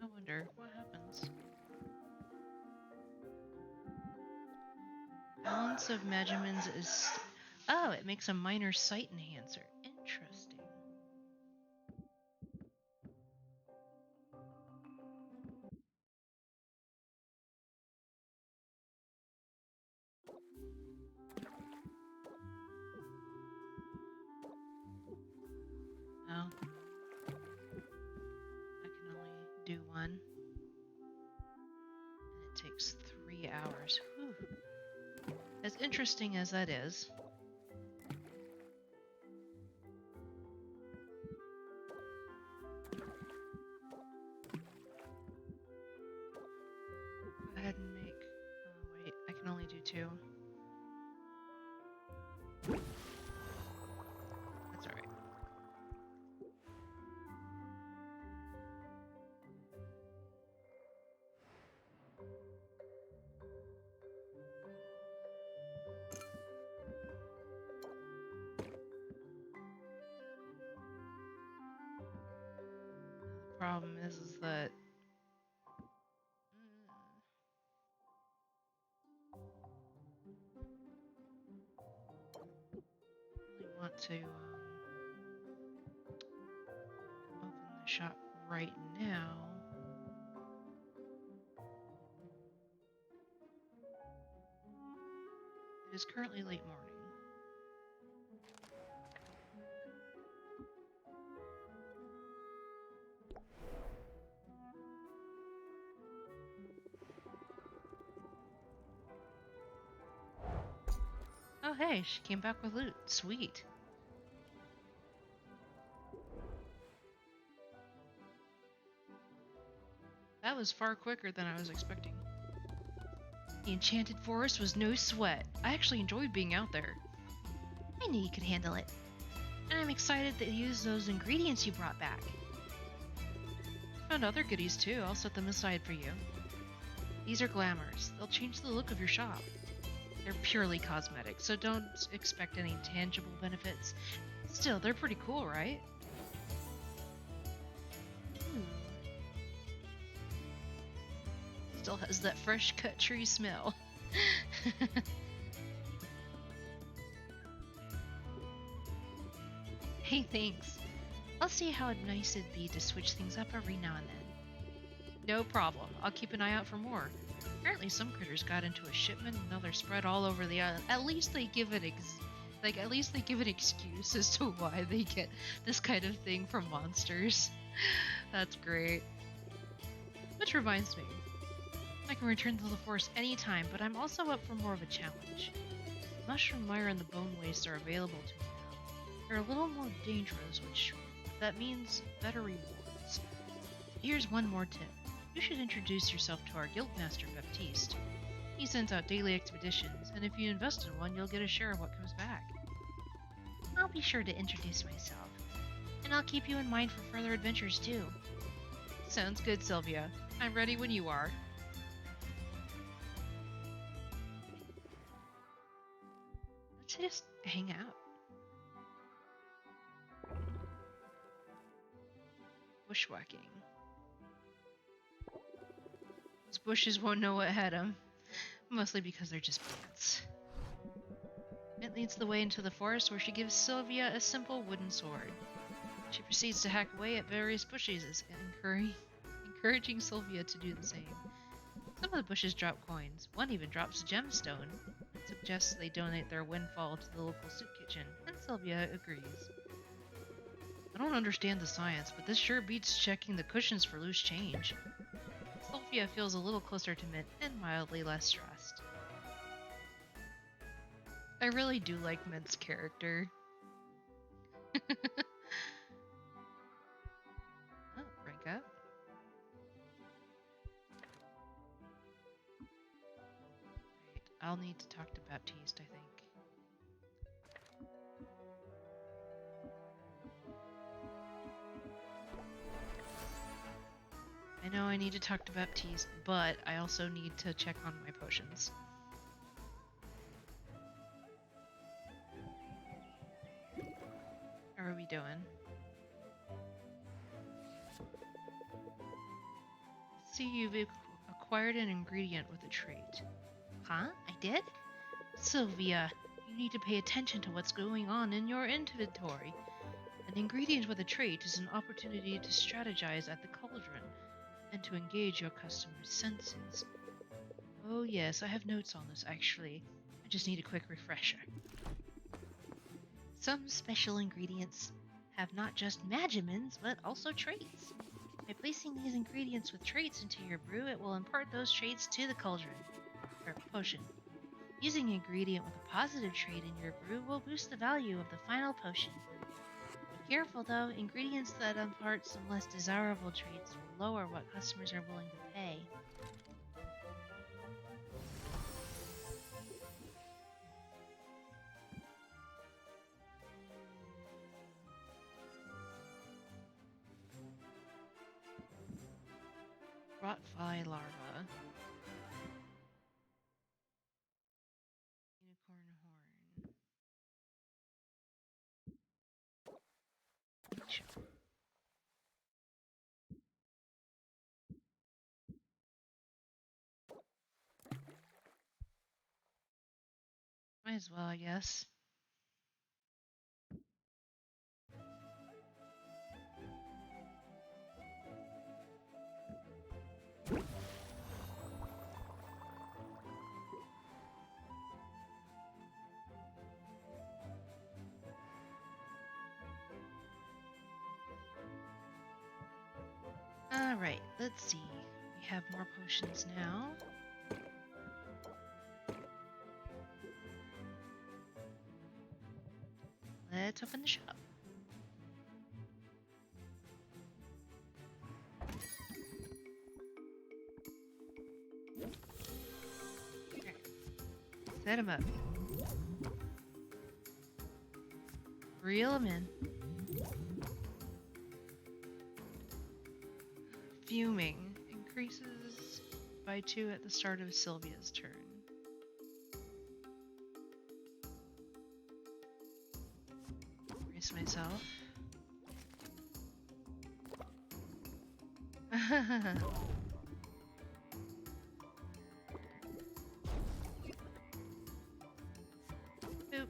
I wonder what happens. Balance of Magimans is... Oh, it makes a minor sight enhancer. Interesting. Oh. I can only do one. And it takes 3 hours. Whew. As interesting as that is, go ahead and make... Oh, wait, I can only do 2. That's alright. The problem is that I really want to open the shop right now. It is currently late morning. Oh hey, she came back with loot. Sweet. That was far quicker than I was expecting. The Enchanted Forest was no sweat. I actually enjoyed being out there. I knew you could handle it. And I'm excited that you used those ingredients you brought back. I found other goodies too. I'll set them aside for you. These are glamours. They'll change the look of your shop. They're purely cosmetic, so don't expect any tangible benefits. Still, they're pretty cool, right? Still has that fresh cut tree smell. Hey, thanks. I'll see how nice it'd be to switch things up every now and then. No problem. I'll keep an eye out for more. Apparently some critters got into a shipment and now they're spread all over the island. At least they give an excuse as to why they get this kind of thing from monsters. That's great. Which reminds me, I can return to the forest anytime, but I'm also up for more of a challenge. Mushroom Mire and the Bone Waste are available to me now. They're a little more dangerous, which that means better rewards. Here's one more tip. You should introduce yourself to our guildmaster, Baptiste. He sends out daily expeditions, and if you invest in one, you'll get a share of what comes back. I'll be sure to introduce myself, and I'll keep you in mind for further adventures too. Sounds good, Sylvia. I'm ready when you are. Let's just hang out. Bushwhacking. Those bushes won't know what hit them. Mostly because they're just plants. It leads the way into the forest where she gives Sylvia a simple wooden sword. She proceeds to hack away at various bushes, encouraging Sylvia to do the same. Some of the bushes drop coins. One even drops a gemstone. It suggests they donate their windfall to the local soup kitchen, and Sylvia agrees. I don't understand the science, but this sure beats checking the cushions for loose change. Sylvia feels a little closer to Mint and mildly less stressed. I really do like Mint's character. Oh, rank up. Right, I'll need to talk to Baptiste, I think. I know I need to talk to Baptiste, but I also need to check on my potions. How are we doing? See, you've acquired an ingredient with a trait. Huh? I did? Sylvia, you need to pay attention to what's going on in your inventory. An ingredient with a trait is an opportunity to strategize at the cauldron and to engage your customer's senses. Oh yes, I have notes on this actually. I just need a quick refresher. Some special ingredients have not just magimins, but also traits. By placing these ingredients with traits into your brew, it will impart those traits to the cauldron, or potion. Using an ingredient with a positive trait in your brew will boost the value of the final potion. Be careful though, ingredients that impart some less desirable traits will lower what customers are willing to pay. Rotfly larva. Unicorn horn. Might as well, I guess. Alright, let's see. We have more potions now. Let's open the shop. Okay. Set him up. Reel him in. Fuming increases by 2 at the start of Sylvia's turn. Brace myself. Boop.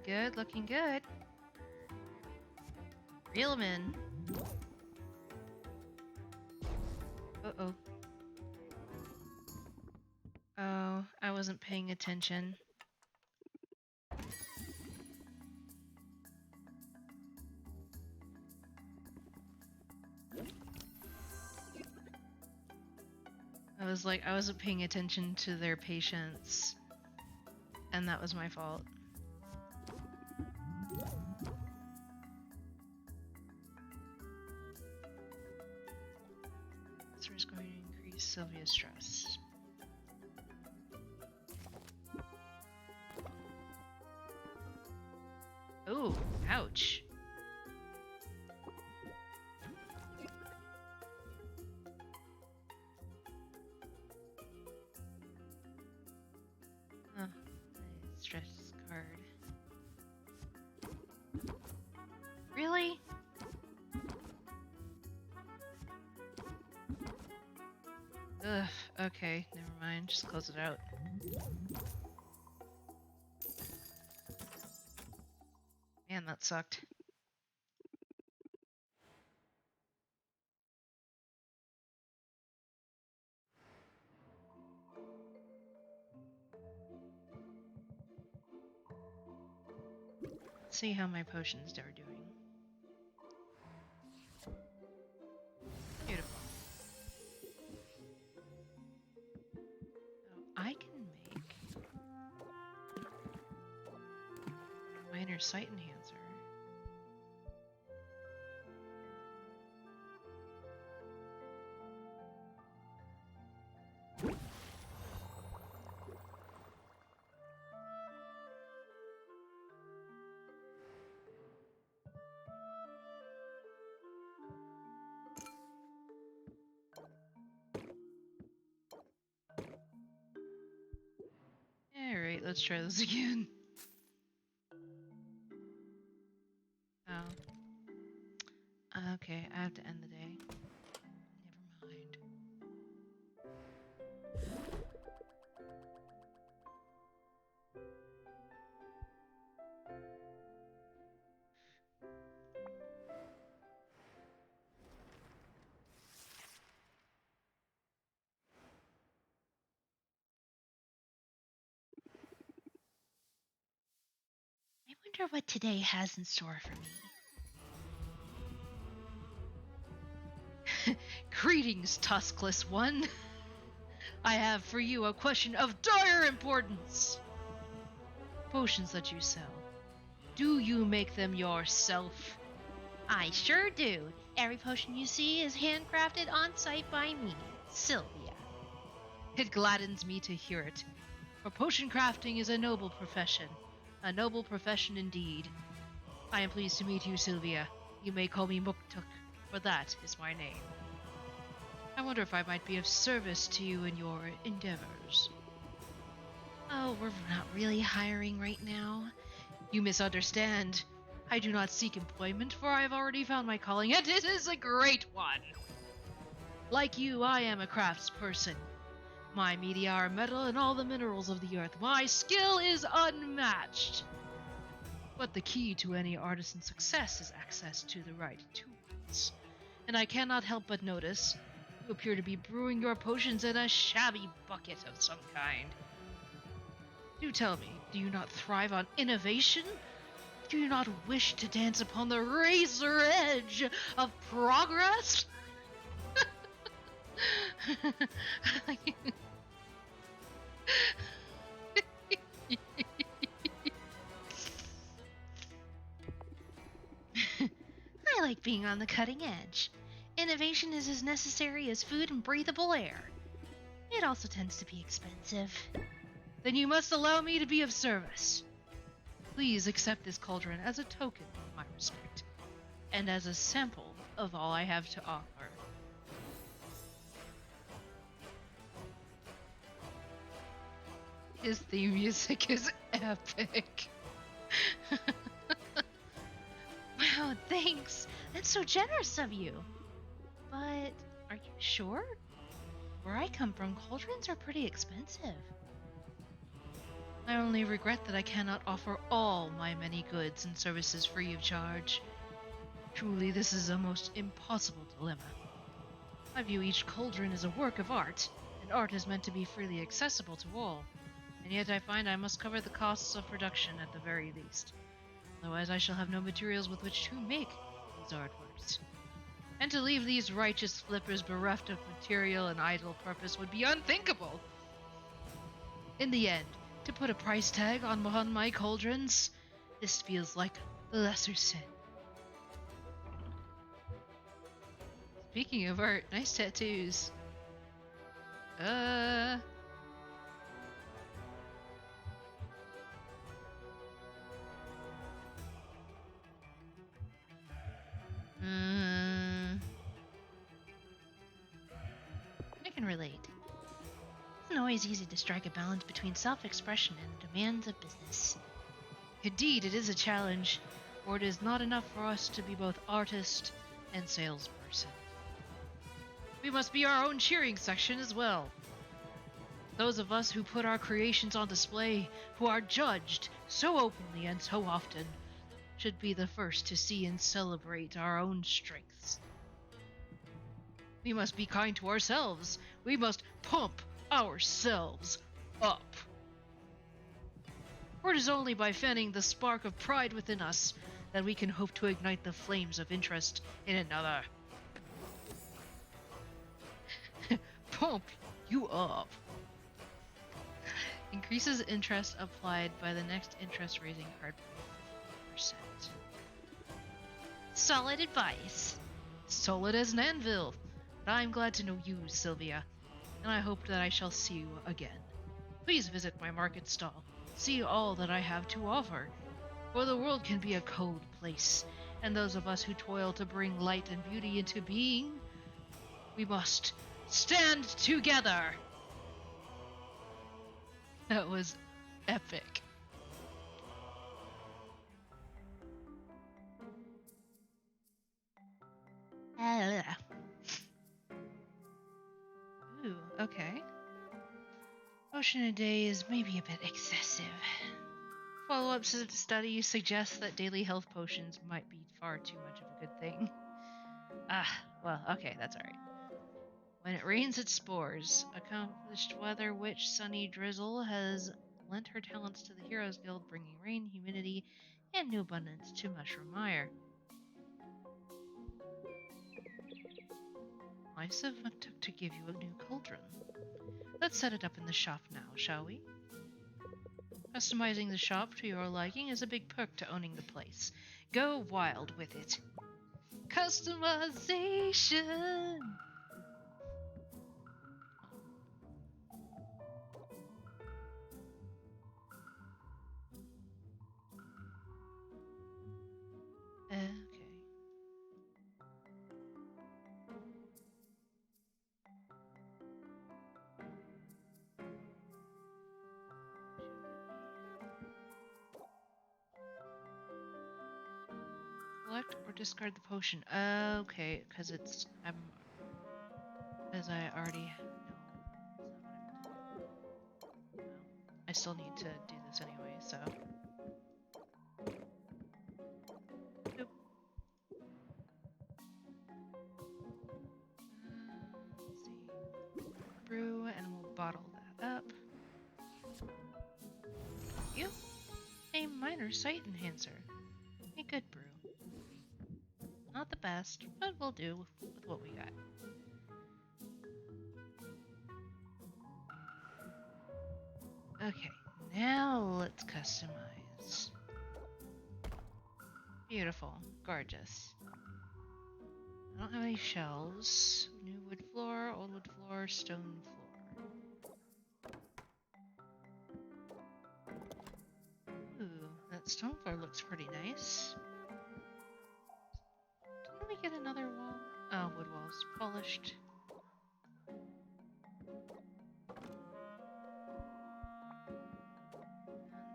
Good, looking good. Reel him in. Uh-oh. Oh, I wasn't paying attention. I wasn't paying attention to their patience, and that was my fault. This is going to increase Sylvia's stress. Oh, ouch. Oh, stress card. Really? Ugh, okay, never mind. Just close it out. Man, that sucked. Let's see how my potions are doing. Beautiful. So I can make minor sight enhancer. Alright, let's try this again. Oh. Okay, I have to end the day. Never mind. I wonder what today has in store for me. Greetings, Tuskless One. I have for you a question of dire importance. Potions that you sell, do you make them yourself? I sure do. Every potion you see is handcrafted on site by me, Sylvia. It gladdens me to hear it, for potion crafting is a noble profession. A noble profession indeed. I am pleased to meet you, Sylvia. You may call me Muktuk, for that is my name. I wonder if I might be of service to you in your endeavors. Oh, we're not really hiring right now. You misunderstand. I do not seek employment, for I have already found my calling, and it is a great one. Like you, I am a craftsperson. My media are metal and all the minerals of the earth. My skill is unmatched. But the key to any artisan's success is access to the right tools. And I cannot help but notice you appear to be brewing your potions in a shabby bucket of some kind. Do tell me, do you not thrive on innovation? Do you not wish to dance upon the razor edge of progress? I like being on the cutting edge. Innovation is as necessary as food and breathable air. It also tends to be expensive. Then you must allow me to be of service. Please accept this cauldron as a token of my respect, and as a sample of all I have to offer. His theme music is epic. Wow, thanks. That's so generous of you. But are you sure? Where I come from, cauldrons are pretty expensive. I only regret that I cannot offer all my many goods and services free of charge. Truly, this is a most impossible dilemma. I view each cauldron as a work of art, and art is meant to be freely accessible to all. And yet I find I must cover the costs of production at the very least. Otherwise I shall have no materials with which to make these artworks. And to leave these righteous flippers bereft of material and idle purpose would be unthinkable. In the end, to put a price tag on my cauldrons, this feels like the lesser sin. Speaking of art, nice tattoos. I can relate. It isn't always easy to strike a balance between self-expression and the demands of business. Indeed, it is a challenge. for it is not enough for us to be both artist and salesperson. We must be our own cheering section as well. Those of us who put our creations on display, who are judged so openly and so often, should be the first to see and celebrate our own strengths. We must be kind to ourselves. We must pump ourselves up. For it is only by fanning the spark of pride within us that we can hope to ignite the flames of interest in another. Pump you up. Increases interest applied by the next interest raising card by 50%. Solid advice. Solid as an anvil. But I'm glad to know you, Sylvia, and I hope that I shall see you again. Please visit my market stall. See all that I have to offer. For the world can be a cold place, and those of us who toil to bring light and beauty into being, we must stand together. That was epic. Ooh, okay. Potion a day is maybe a bit excessive. Follow-up studies suggest that daily health potions might be far too much of a good thing. Well, okay, that's alright. When it rains, it spores. Accomplished weather witch Sunny Drizzle has lent her talents to the Heroes Guild, bringing rain, humidity, and new abundance to Mushroom Mire. Nice of Matuk to give you a new cauldron. Let's set it up in the shop now, shall we? Customizing the shop to your liking is a big perk to owning the place. Go wild with it. Customization! Okay. Collect or discard the potion. Okay, because it's because I already know. No, I still need to do this anyway, so. Nope. Let's see. Brew, and we'll bottle that up. You? A minor sight enhancer. A good brew. Not the best, but we'll do with what we got. Okay, now let's customize. Beautiful, gorgeous. I don't have any shelves. New wood floor, old wood floor, stone floor. Ooh, that stone floor looks pretty nice. Didn't we get another wall? Oh, wood walls. Polished.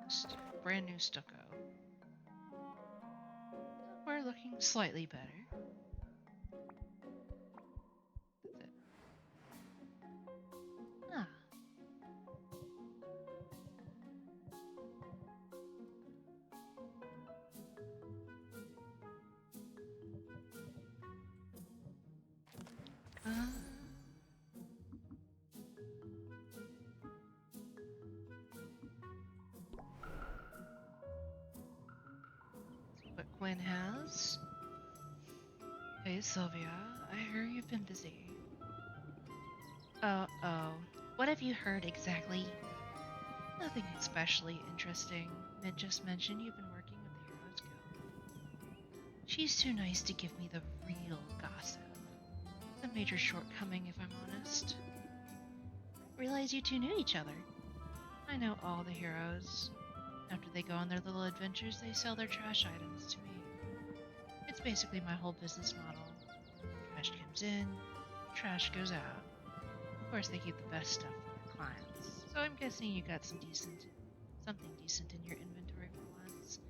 And brand new stucco. We're looking slightly better. That's it. Ah. What Gwen has. Hey Sylvia, I hear you've been busy. Uh-oh. What have you heard exactly? Nothing especially interesting. Mint just mentioned you've been working with the Heroes Guild. She's too nice to give me the real gossip. It's a major shortcoming, if I'm honest. Realize you two knew each other. I know all the heroes. After they go on their little adventures, they sell their trash items to me. It's basically my whole business model. Trash comes in, trash goes out. Of course, they keep the best stuff for their clients, so I'm guessing you got something decent in your inventory for once.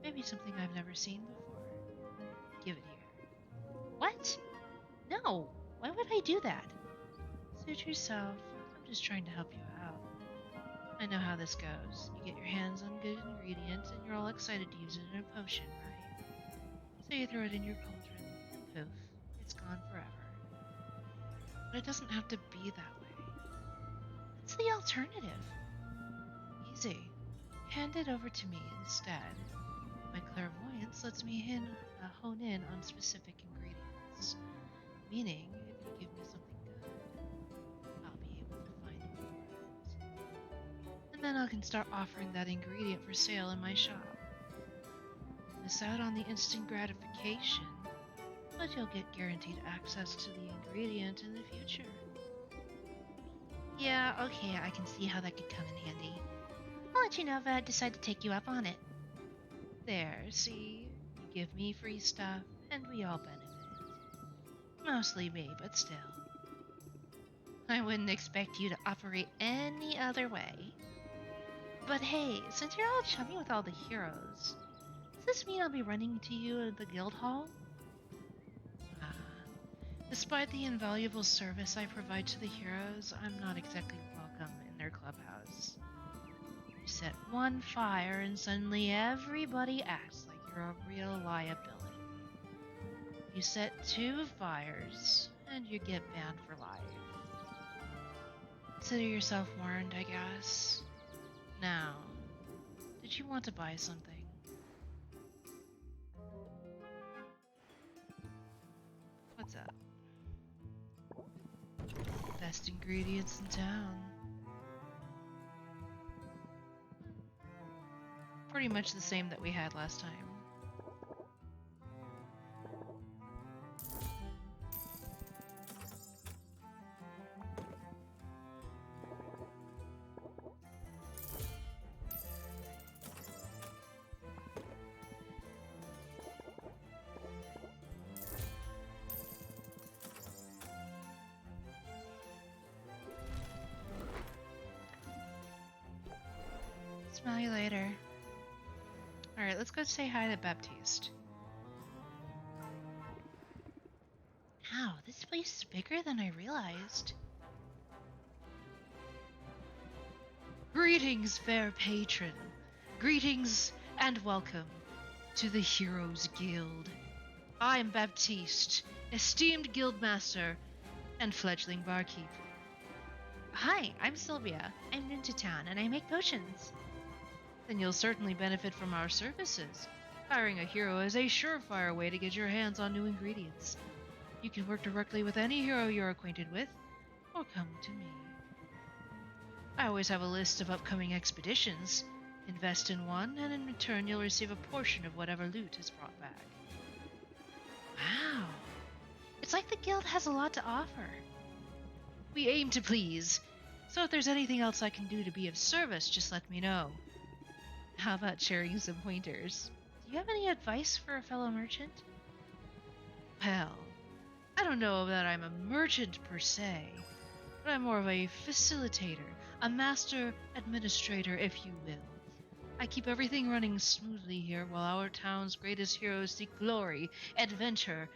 Maybe something I've never seen before. Give it here. What? No! Why would I do that? Suit yourself. I'm just trying to help you out. I know how this goes. You get your hands on good ingredients and you're all excited to use it in a potion, right? So you throw it in your cauldron, and poof, it's gone forever. But it doesn't have to be that way. What's the alternative? Easy. Hand it over to me instead. My clairvoyance lets me hone in on specific ingredients. Meaning, if you give me something good, I'll be able to find more. And then I can start offering that ingredient for sale in my shop. Miss out on the instant gratification, but you'll get guaranteed access to the ingredient in the future. Yeah, okay, I can see how that could come in handy. I'll let you know if I decide to take you up on it. There, see? You give me free stuff, and we all benefit. Mostly me, but still. I wouldn't expect you to operate any other way. But hey, since you're all chummy with all the heroes, does this mean I'll be running to you at the guild hall? Ah, despite the invaluable service I provide to the heroes, I'm not exactly welcome in their clubhouse. You set one fire and suddenly everybody acts like you're a real liability. You set 2 fires and you get banned for life. Consider yourself warned, I guess. Now, did you want to buy something? What's up? Best ingredients in town. Pretty much the same that we had last time. Smell you later. Alright, let's go say hi to Baptiste. Wow, this place is bigger than I realized. Greetings, fair patron. Greetings and welcome to the Heroes Guild. I am Baptiste, esteemed guildmaster and fledgling barkeep. Hi, I'm Sylvia. I'm new to town and I make potions. Then you'll certainly benefit from our services. Hiring a hero is a surefire way to get your hands on new ingredients. You can work directly with any hero you're acquainted with, or come to me. I always have a list of upcoming expeditions. Invest in one, and in return you'll receive a portion of whatever loot is brought back. Wow. It's like the guild has a lot to offer. We aim to please, so if there's anything else I can do to be of service, just let me know. How about sharing some pointers? Do you have any advice for a fellow merchant? Well, I don't know that I'm a merchant per se, but I'm more of a facilitator, a master administrator, if you will. I keep everything running smoothly here while our town's greatest heroes seek glory, adventure,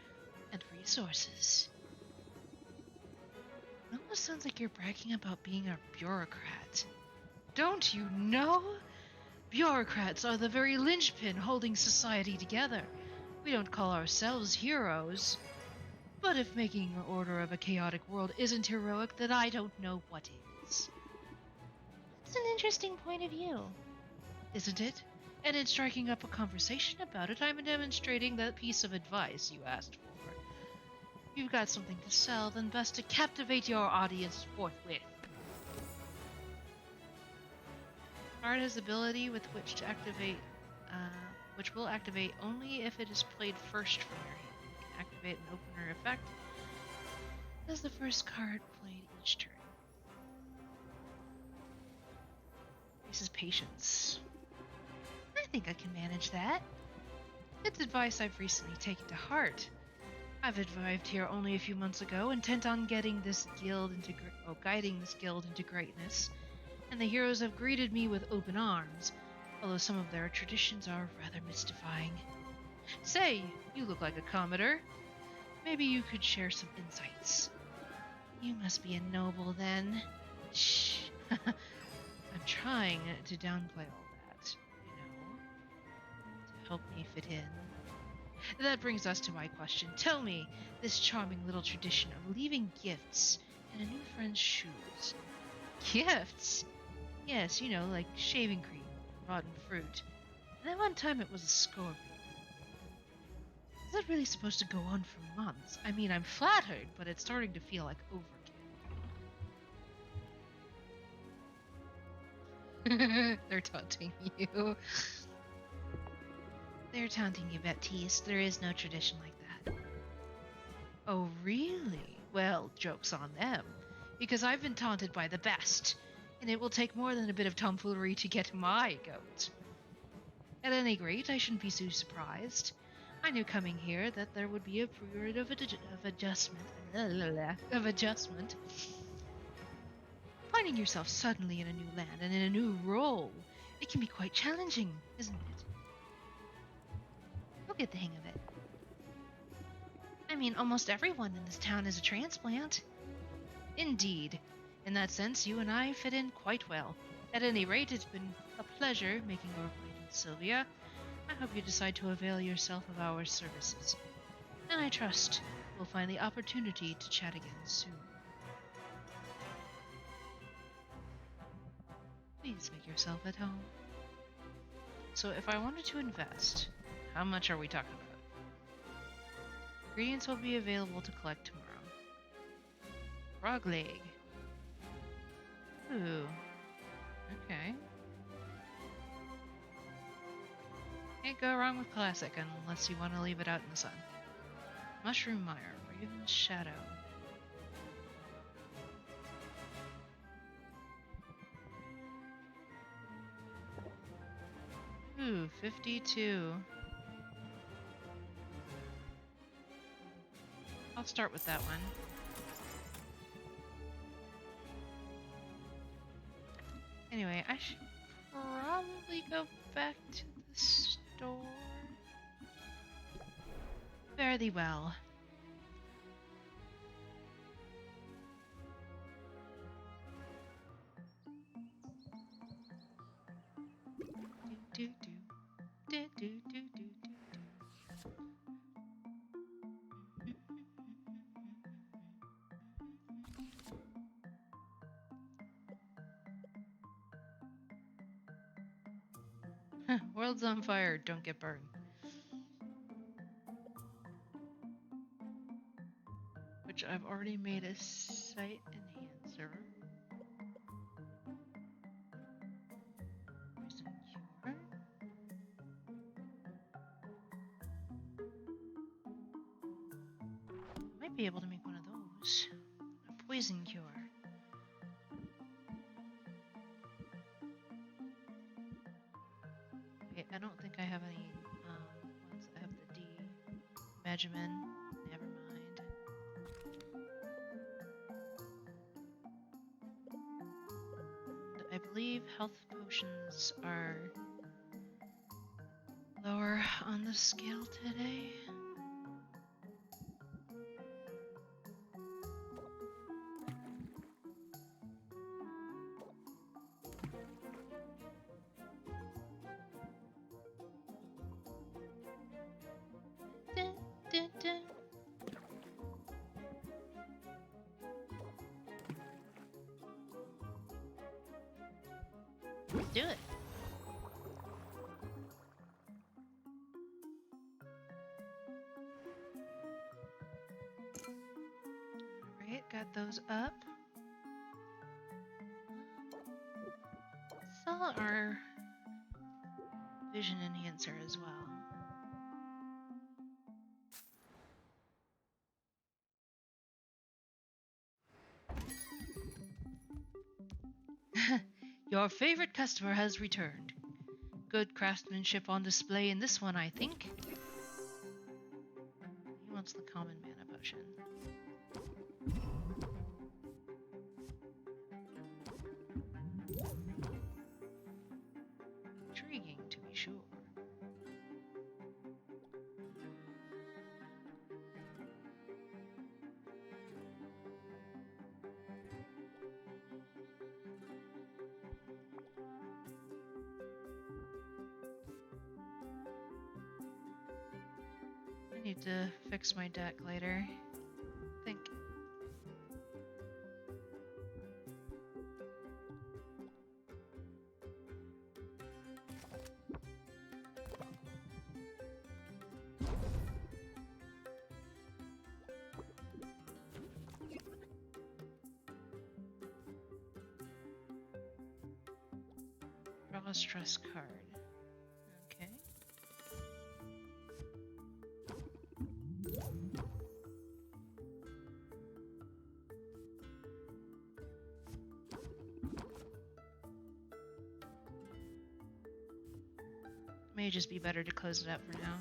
and resources. It almost sounds like you're bragging about being a bureaucrat. Don't you know? Bureaucrats are the very linchpin holding society together. We don't call ourselves heroes. But if making order of a chaotic world isn't heroic, then I don't know what is. It's an interesting point of view, isn't it? And in striking up a conversation about it, I'm demonstrating that piece of advice you asked for. If you've got something to sell, then best to captivate your audience forthwith. Card has ability with which to activate, which will activate only if it is played first from your hand. You can activate an opener effect as the first card played each turn. This is patience. I think I can manage that. It's advice I've recently taken to heart. I've arrived here only a few months ago, intent on guiding this guild into greatness, and the heroes have greeted me with open arms. although some of their traditions are rather mystifying. Say, you look like a commodore. Maybe you could share some insights. You must be a noble then. Shh. I'm trying to downplay all that, to help me fit in. That brings us to my question. Tell me, this charming little tradition of leaving gifts in a new friend's shoes. Gifts? Yes, like shaving cream, rotten fruit. And then one time it was a scorpion. Is that really supposed to go on for months? I mean, I'm flattered, but it's starting to feel like overkill. They're taunting you. They're taunting you, Baptiste. There is no tradition like that. Oh, really? Well, joke's on them. Because I've been taunted by the best, and it will take more than a bit of tomfoolery to get my goat. At any rate, I shouldn't be too surprised. I knew coming here that there would be a period of adjustment. Finding yourself suddenly in a new land and in a new role, it can be quite challenging, isn't it? You'll get the hang of it. I mean, almost everyone in this town is a transplant. Indeed. In that sense, you and I fit in quite well. At any rate, it's been a pleasure making your acquaintance, Sylvia. I hope you decide to avail yourself of our services. And I trust we'll find the opportunity to chat again soon. Please make yourself at home. So if I wanted to invest, how much are we talking about? Ingredients will be available to collect tomorrow. Frog leg. Ooh. Okay. Can't go wrong with classic unless you want to leave it out in the sun. Mushroom mire, Raven's shadow. Ooh, 52. I'll start with that one. Anyway, I should probably go back to the store. Fare thee well. Do do do do do do do do. World's on fire, don't get burned. Which I've already made a sight enhancer. Poison cure. Might be able to make one of those. A poison cure. Okay, I don't think I have any ones that have the D. Benjamin. Never mind. I believe health potions are lower on the scale today. Dun, dun, dun. Let's do it. Alright, got those up. Saw our vision enhancer as well. Your favorite customer has returned. Good craftsmanship on display in this one, I think. He wants the common mana potion. Intriguing. Need to fix my deck later. I think. Draw a stress card. Okay. May just be better to close it up for now.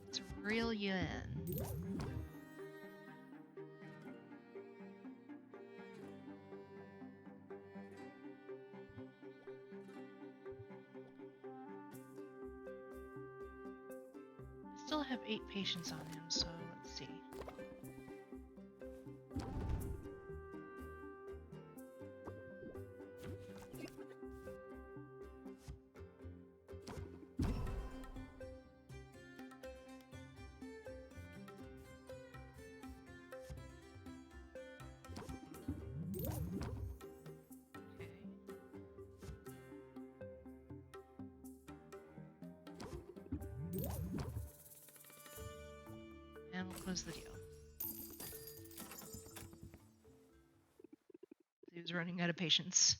Let's reel you in. I still have 8 patients on him, so let's see. And we'll close the deal. He was running out of patience.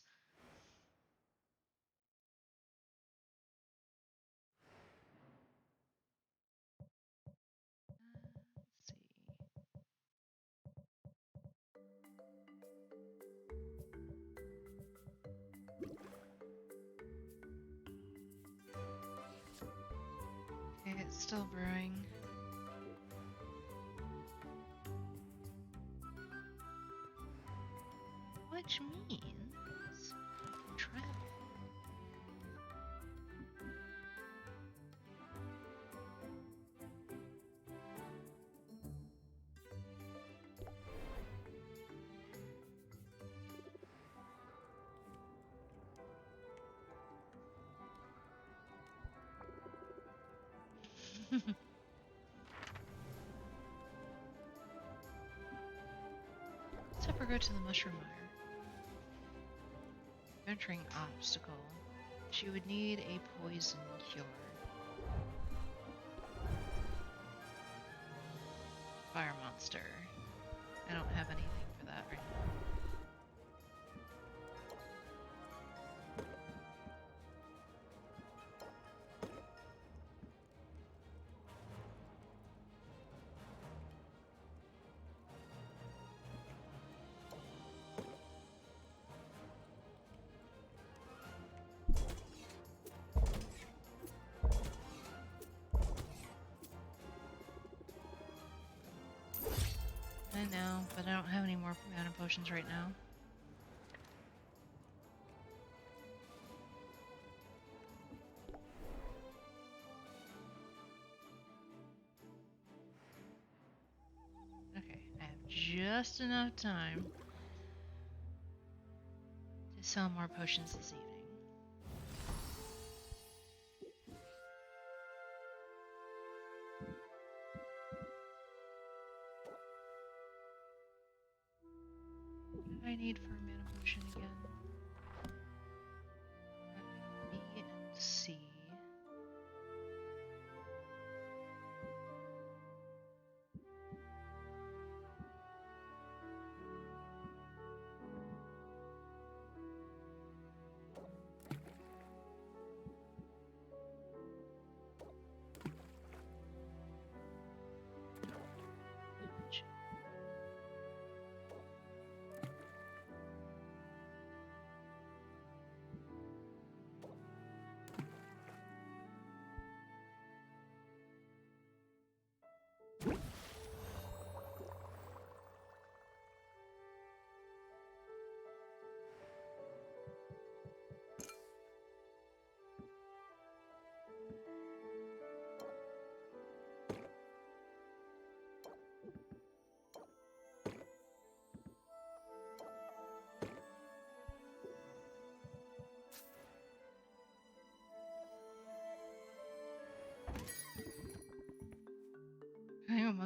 Let's see. Okay, it's still brewing. Which means travel. Except for go to the mushroom mire. Entering obstacle. She would need a poison cure. Fire monster. I don't have anything for that right now. I know, but I don't have any more mana potions right now. Okay, I have just enough time to sell more potions this evening. What do I need for a mana potion again? B and C.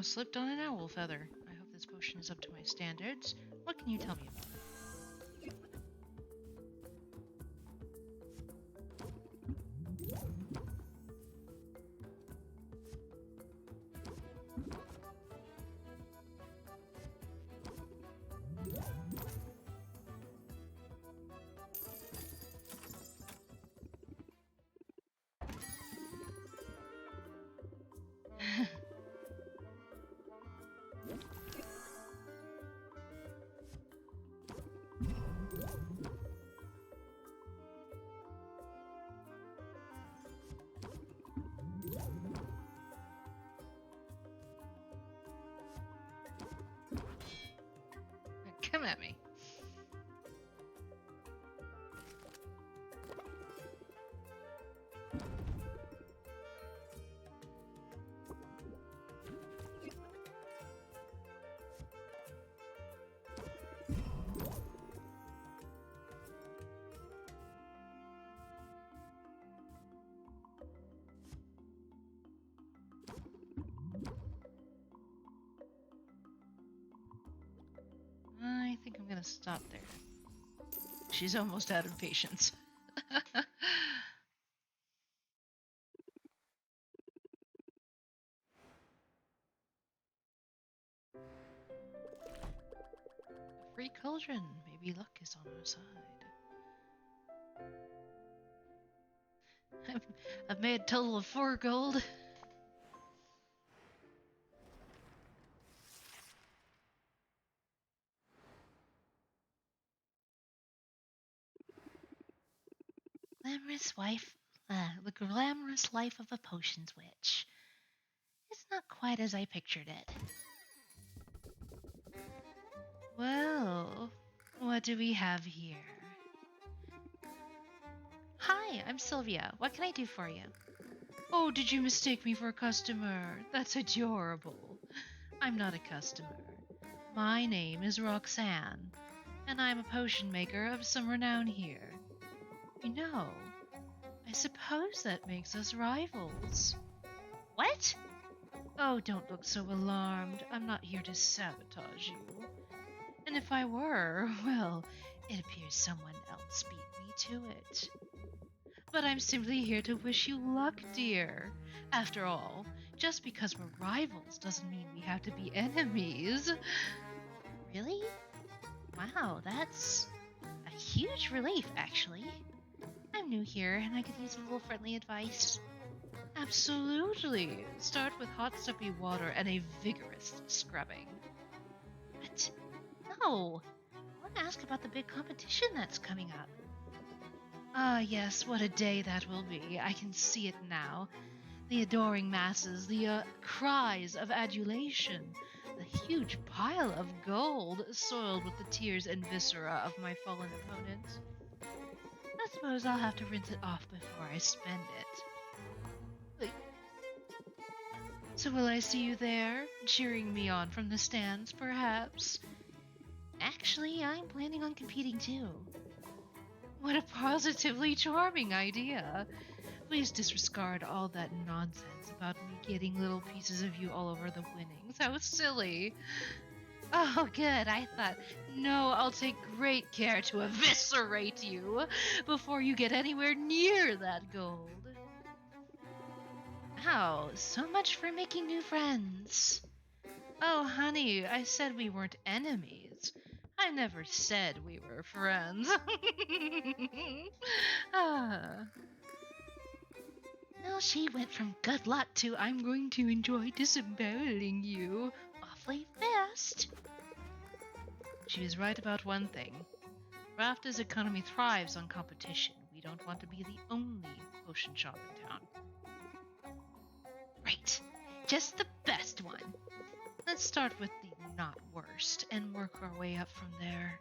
almost slipped on an owl feather. I hope this potion is up to my standards. What can you tell me about it? Come at me. I think I'm gonna stop there. She's almost out of patience. A free cauldron. Maybe luck is on our side. I've made a total of 4 gold. The glamorous life of a potions witch. It's not quite as I pictured it. Well, what do we have here? Hi, I'm Sylvia. What can I do for you? Oh, did you mistake me for a customer? That's adorable. I'm not a customer. My name is Roxanne, and I'm a potion maker of some renown here. You know, I suppose that makes us rivals. What? Oh, don't look so alarmed. I'm not here to sabotage you. And if I were, well, it appears someone else beat me to it. But I'm simply here to wish you luck, dear. After all, just because we're rivals doesn't mean we have to be enemies. Really? Wow, that's a huge relief, actually. I'm new here, and I could use a little friendly advice. Absolutely. Start with hot soapy water and a vigorous scrubbing. What? No. I want to ask about the big competition that's coming up. Ah, yes, what a day that will be. I can see it now. The adoring masses, the cries of adulation, the huge pile of gold soiled with the tears and viscera of my fallen opponent. I suppose I'll have to rinse it off before I spend it. Wait. So will I see you there, cheering me on from the stands, perhaps? Actually, I'm planning on competing too. What a positively charming idea. Please disregard all that nonsense about me getting little pieces of you all over the winnings. How silly. Oh, good. I thought, no, I'll take great care to eviscerate you before you get anywhere near that gold. Wow, so much for making new friends. Oh, honey, I said we weren't enemies. I never said we were friends. Ah. Well, she went from good luck to I'm going to enjoy disemboweling you awfully fast. She was right about one thing. Rafta's economy thrives on competition. We don't want to be the only potion shop in town. Right. Just the best one. Let's start with the not worst and work our way up from there.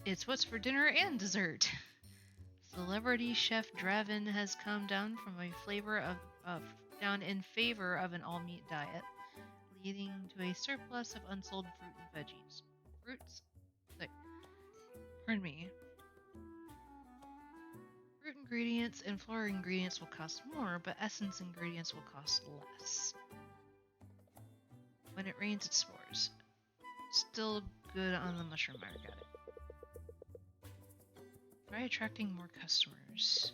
It's what's for dinner and dessert. Celebrity chef Draven has come down from down in favor of an all-meat diet, leading to a surplus of unsold fruit and veggies. Pardon me. Root ingredients and flower ingredients will cost more, but essence ingredients will cost less. When it rains, it spores. Still good on the mushroom mire, got it. Try attracting more customers.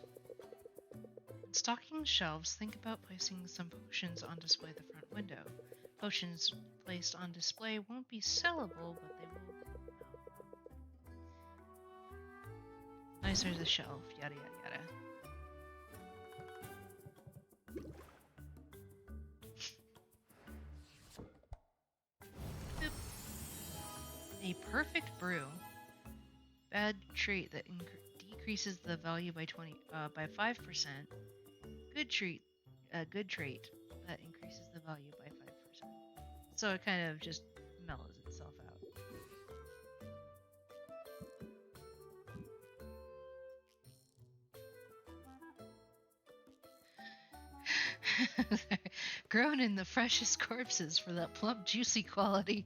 When stocking shelves, think about placing some potions on display at the front window. Potions placed on display won't be sellable, but they will. Nice, there's a shelf, yada yada yada. Boop. A perfect brew. Bad trait that decreases the value by 5%. Good trait that increases the value by 5%. So it kind of just mellows itself out. Grown in the freshest corpses for that plump, juicy quality.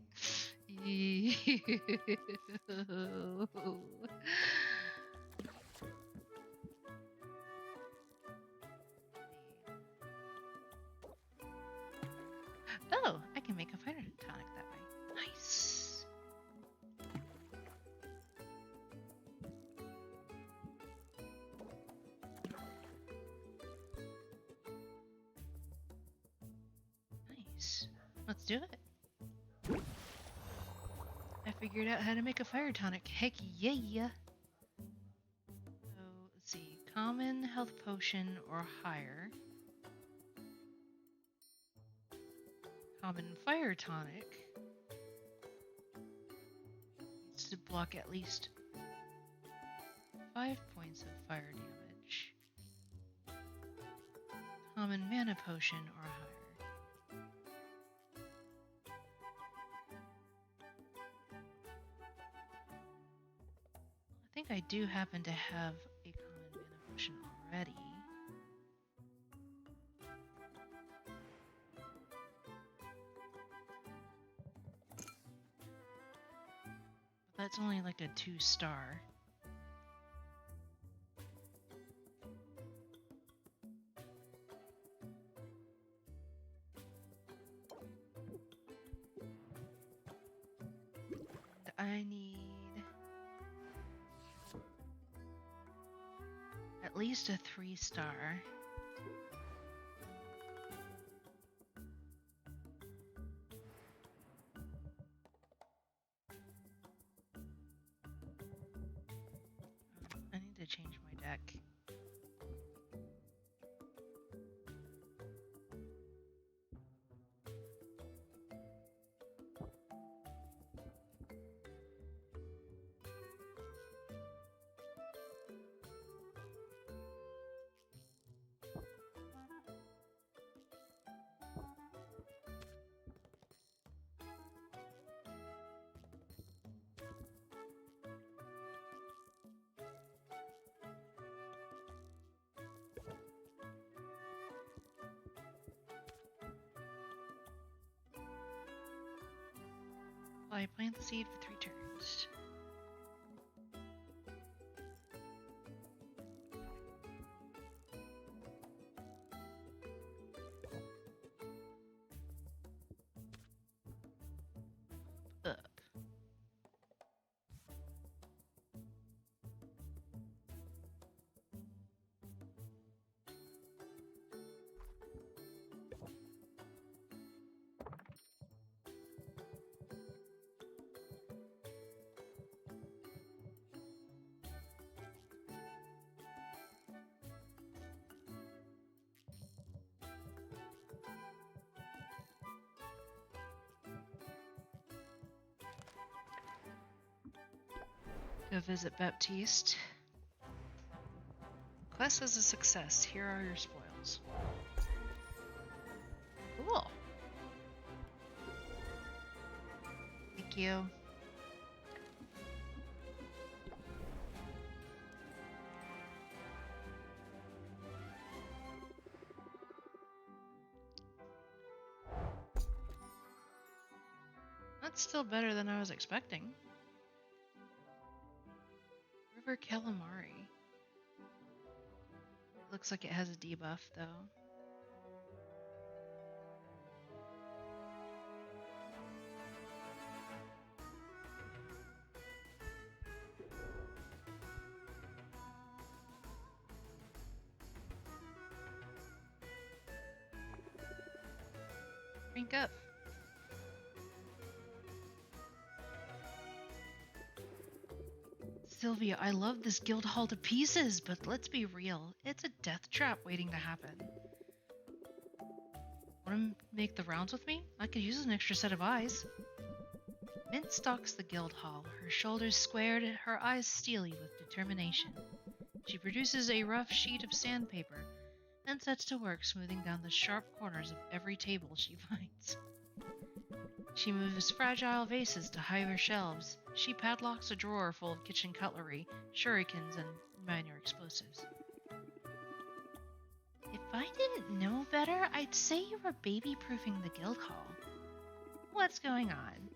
Oh, I can make a fire tonic that way. Nice. Nice. Let's do it. I figured out how to make a fire tonic. Heck yeah! So, let's see. Common health potion or higher. Common fire tonic needs to block at least 5 points of fire damage. Common mana potion or higher. I think I do happen to have a common mana potion already. That's only like a 2-star. And I need at least a 3-star. I need to change my deck. I plant the seed for 3 turns. Up. Go visit Baptiste. Quest is a success. Here are your spoils. Cool. Thank you. That's still better than I was expecting. River Calamari. Looks like it has a debuff, though. Drink up. Sylvia, I love this guild hall to pieces, but let's be real. It's a death trap waiting to happen. Want to make the rounds with me? I could use an extra set of eyes. Mint stalks the guild hall, her shoulders squared, her eyes steely with determination. She produces a rough sheet of sandpaper and sets to work smoothing down the sharp corners of every table she finds. She moves fragile vases to higher shelves. She padlocks a drawer full of kitchen cutlery, shurikens, and minor explosives. If I didn't know better, I'd say you were baby-proofing the guild hall. What's going on?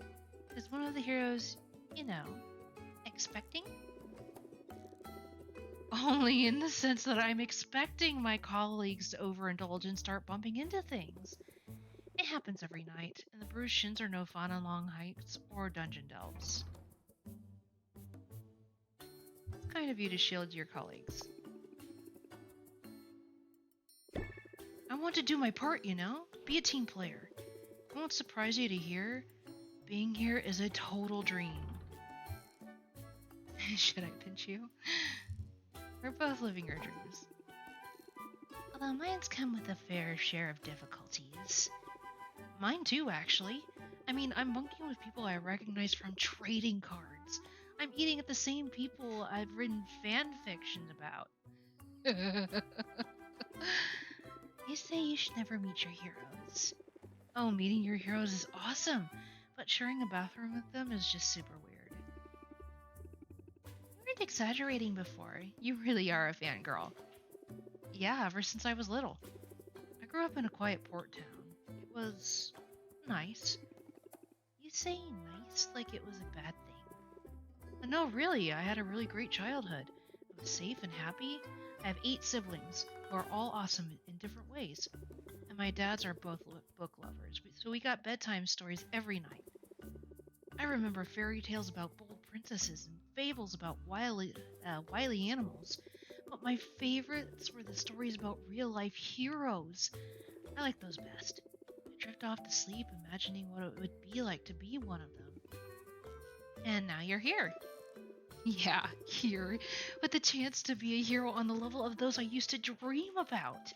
Is one of the heroes, expecting? Only in the sense that I'm expecting my colleagues to overindulge and start bumping into things. It happens every night, and the Brucians are no fun on long hikes or dungeon delves. It's kind of you to shield your colleagues. I want to do my part, be a team player. It won't surprise you to hear, being here is a total dream. Should I pinch you? We're both living our dreams. Although mine's come with a fair share of difficulties. Mine too, actually. I mean, I'm bunking with people I recognize from trading cards. I'm eating at the same people I've written fan fictions about. You say you should never meet your heroes. Oh, meeting your heroes is awesome, but sharing a bathroom with them is just super weird. You weren't exaggerating before. You really are a fangirl. Yeah, ever since I was little. I grew up in a quiet port town. It was nice. You say nice like it was a bad thing. No, really, I had a really great childhood. I was safe and happy. I have 8 siblings who are all awesome in different ways. And my dads are both book lovers, so we got bedtime stories every night. I remember fairy tales about bold princesses and fables about wily animals. But my favorites were the stories about real-life heroes. I like those best. I drift off to sleep imagining what it would be like to be one of them. And now you're here. Yeah, here, with the chance to be a hero on the level of those I used to dream about.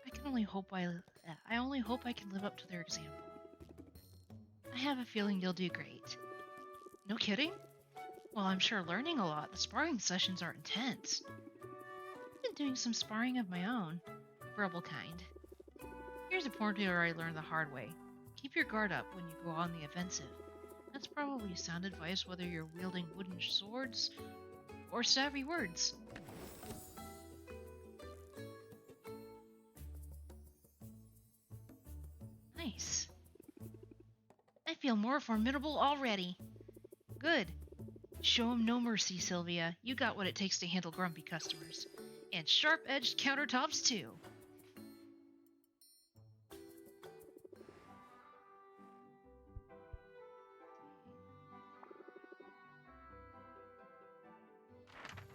I only hope I can live up to their example. I have a feeling you'll do great. No kidding? Well, I'm sure learning a lot. The sparring sessions are intense. I've been doing some sparring of my own. Verbal kind. Here's a point where I learned the hard way. Keep your guard up when you go on the offensive. That's probably sound advice whether you're wielding wooden swords or savvy words. Nice. I feel more formidable already. Good. Show 'em no mercy, Sylvia. You got what it takes to handle grumpy customers. And sharp-edged countertops, too.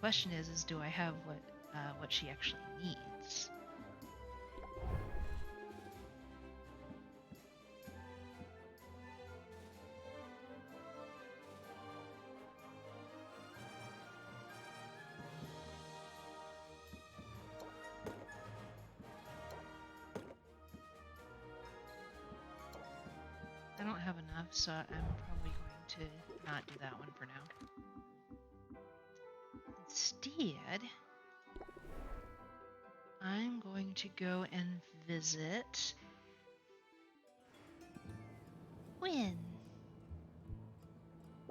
Question is do I have what she actually needs? I don't have enough, so I'm probably going to not do that one for now. Instead, I'm going to go and visit Gwyn.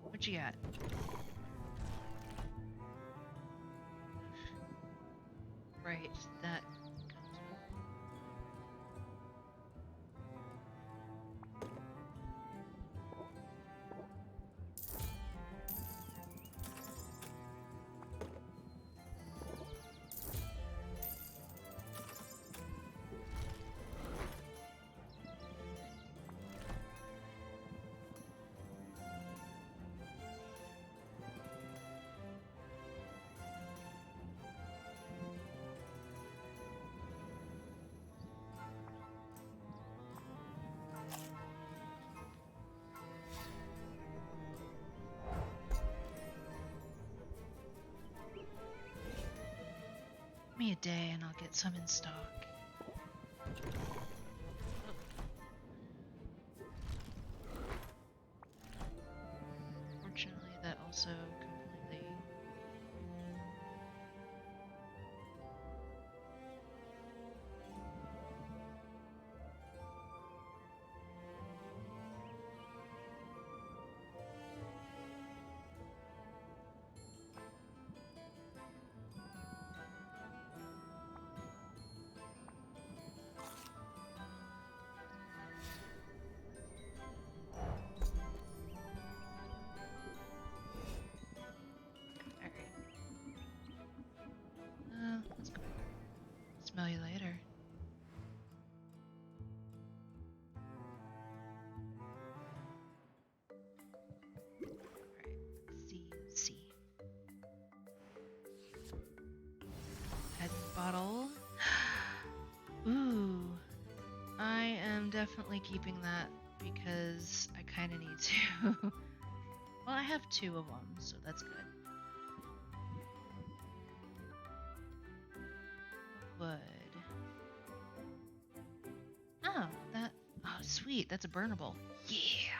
What you got? Right, that. me a day and I'll get some in stock. Fortunately, that also completely... Alright. Let's go. Smell you later. Alright, C. Head bottle. Ooh. I am definitely keeping that because I kind of need to. Well, I have 2 of them, so that's good. Wood. Oh, that... Oh, sweet. That's a burnable. Yeah!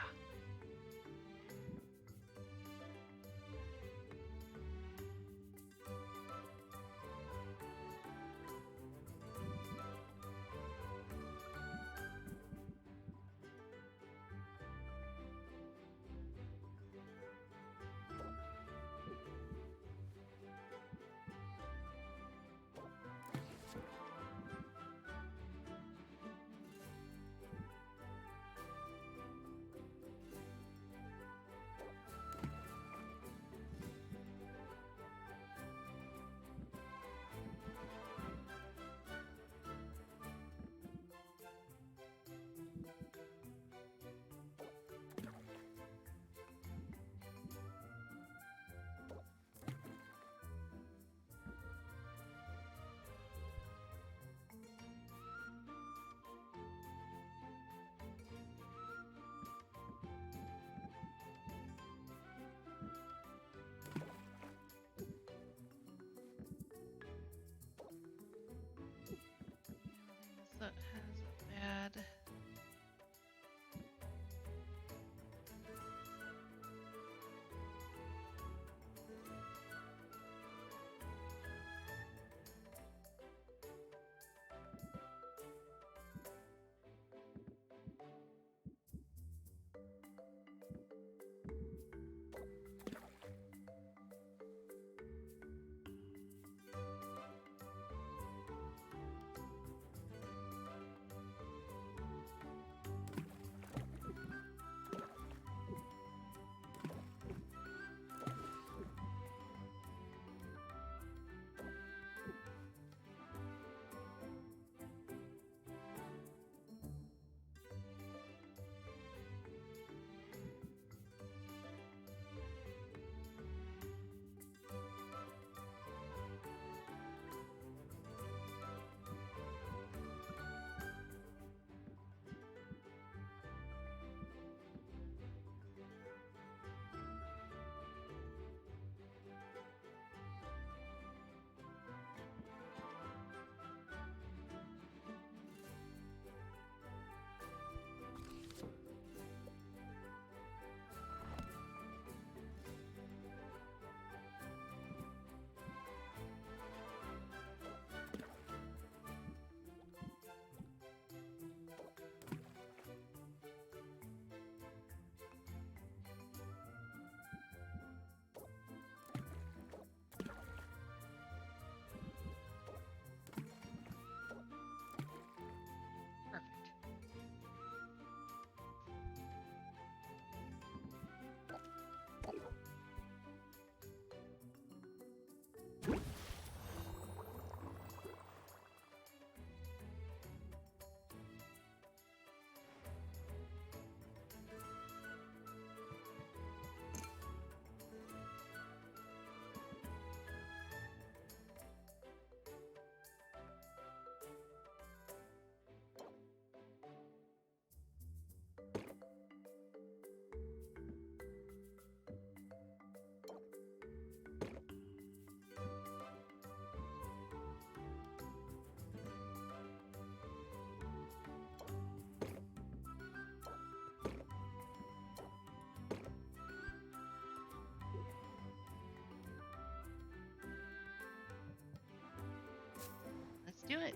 do it.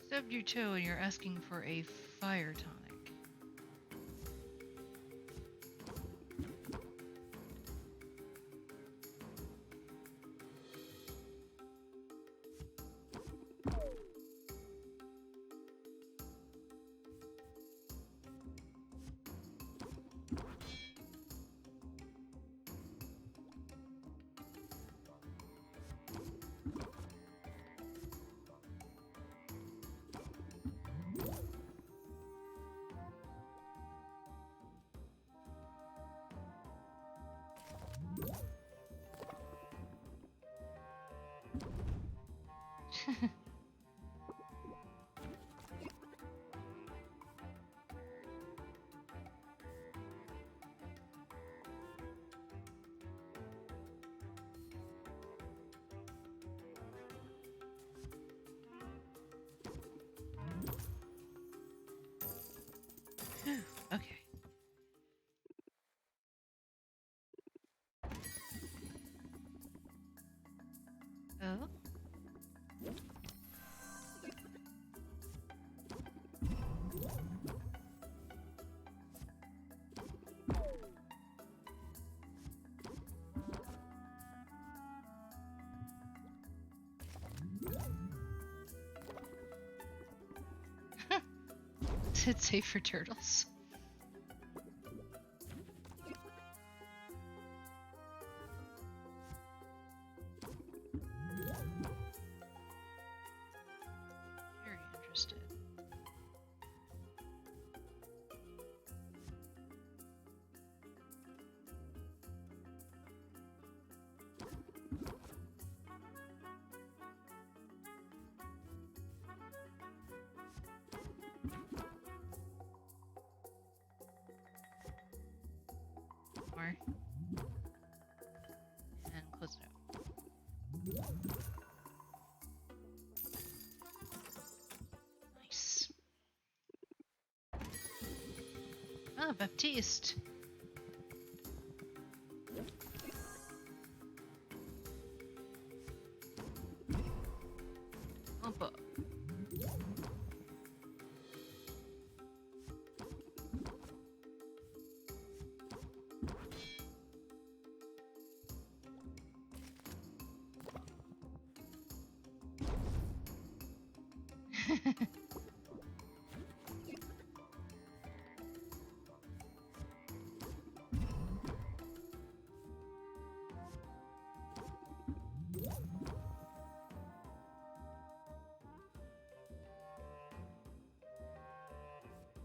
Stubbed your toe and you're asking for a fire tonic. Okay. Oh. Is it safe for turtles? Very interested. More. And close it out. Nice. Ah, Baptiste. Bump up.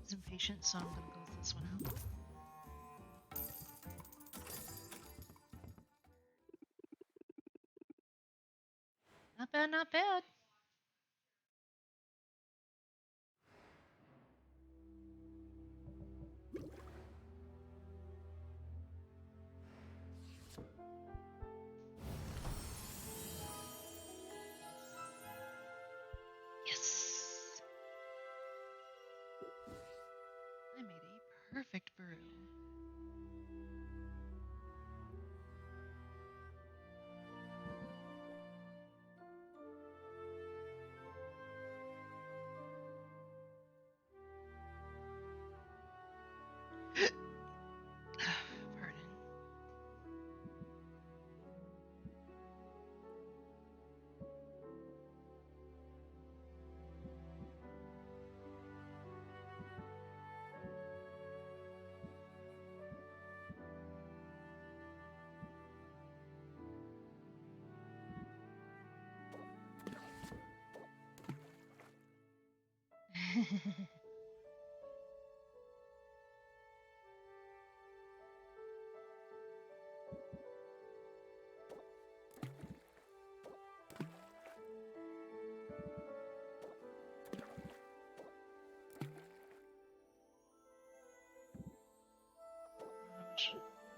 He's impatient, so I'm gonna go with this one out. Not bad, not bad. Yes! I made a perfect brew. Pardon.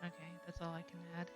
Okay, that's all I can add.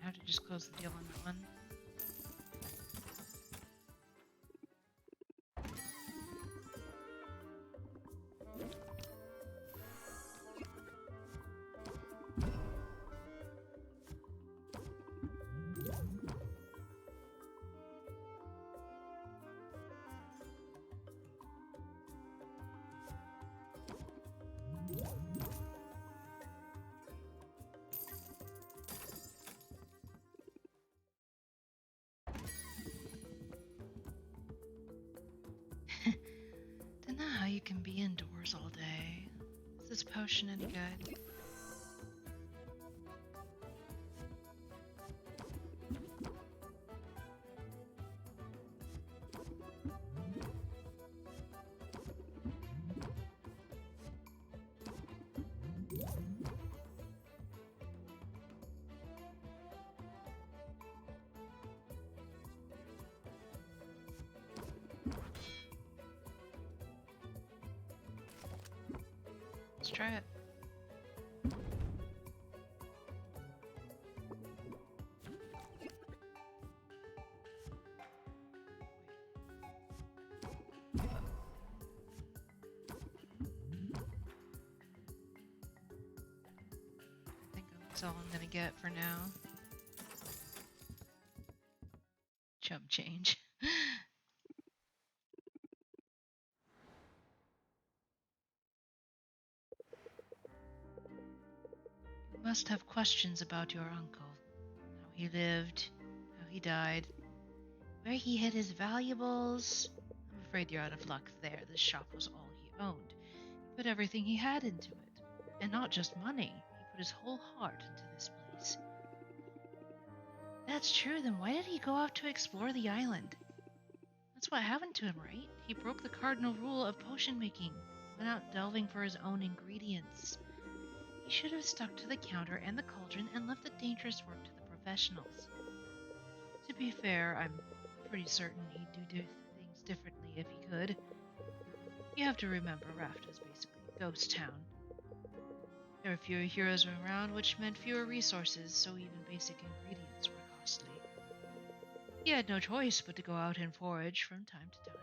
have to just close the deal on that one. Dunno how you can be indoors all day. Is this potion any good? Let's try it. I think that's all I'm gonna get for now. Chump change. You must have questions about your uncle. How he lived, how he died, where he hid his valuables. I'm afraid you're out of luck there. This shop was all he owned. He put everything he had into it. And not just money. He put his whole heart into this place. That's true, then why did he go out to explore the island? That's what happened to him, right? He broke the cardinal rule of potion making, went out delving for his own ingredients. He should have stuck to the counter and the cauldron and left the dangerous work to the professionals. To be fair, I'm pretty certain he'd do things differently if he could. You have to remember, Rafta is basically a ghost town. There were fewer heroes around, which meant fewer resources, so even basic ingredients were costly. He had no choice but to go out and forage from time to time.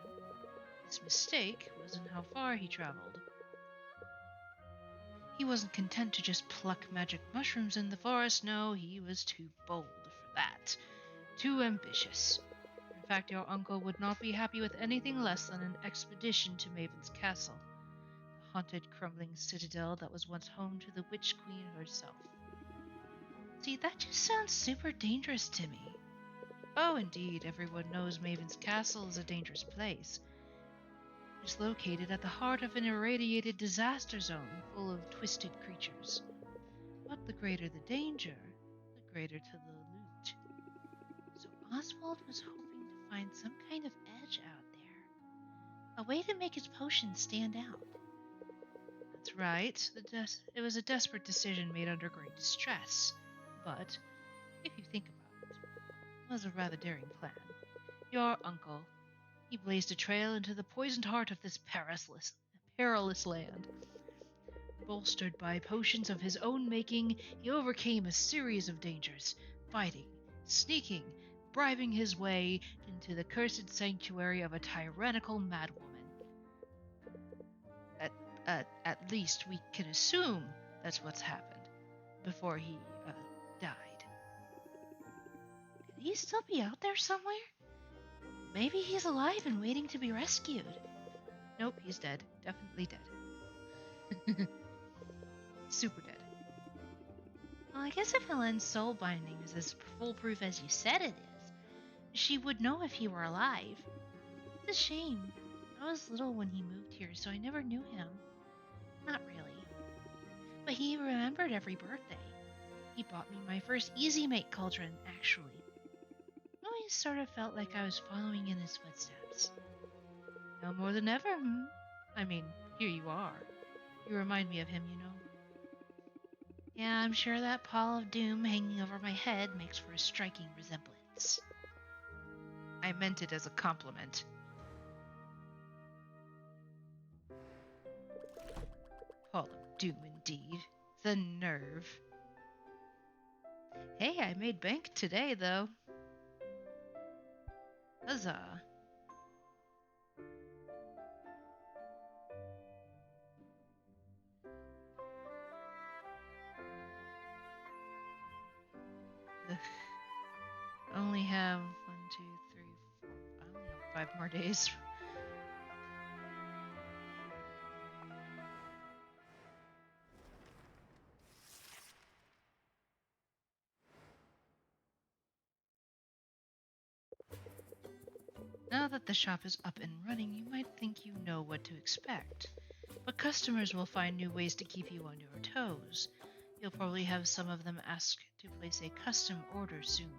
His mistake was in how far he traveled. He wasn't content to just pluck magic mushrooms in the forest, no, he was too bold for that. Too ambitious. In fact, your uncle would not be happy with anything less than an expedition to Maven's Castle, the haunted, crumbling citadel that was once home to the Witch Queen herself. See, that just sounds super dangerous to me. Oh, indeed, everyone knows Maven's Castle is a dangerous place. It's located at the heart of an irradiated disaster zone full of twisted creatures. But the greater the danger, the greater to the loot. So Oswald was hoping to find some kind of edge out there. A way to make his potion stand out. That's right. It was a desperate decision made under great distress. But, if you think about it, it was a rather daring plan. Your uncle, he blazed a trail into the poisoned heart of this perilous land. Bolstered by potions of his own making, he overcame a series of dangers, fighting, sneaking, bribing his way into the cursed sanctuary of a tyrannical madwoman. At least we can assume that's what's happened before he died. Could he still be out there somewhere? Maybe he's alive and waiting to be rescued. Nope, he's dead. Definitely dead. Super dead. Well, I guess if Helen's soul binding is as foolproof as you said it is, she would know if he were alive. It's a shame. I was little when he moved here, so I never knew him. Not really. But he remembered every birthday. He bought me my first Easy Make cauldron, actually. Always sort of felt like I was following in his footsteps. Now more than ever, I mean, here you are. You remind me of him, you know. Yeah, I'm sure that pall of doom hanging over my head makes for a striking resemblance. I meant it as a compliment. Pall of doom, indeed. The nerve. Hey, I made bank today, though. Huzzah. Ugh. I only have one, two, three, four. I only have 5 more days. Now that the shop is up and running, you might think you know what to expect. But customers will find new ways to keep you on your toes. You'll probably have some of them ask to place a custom order soon.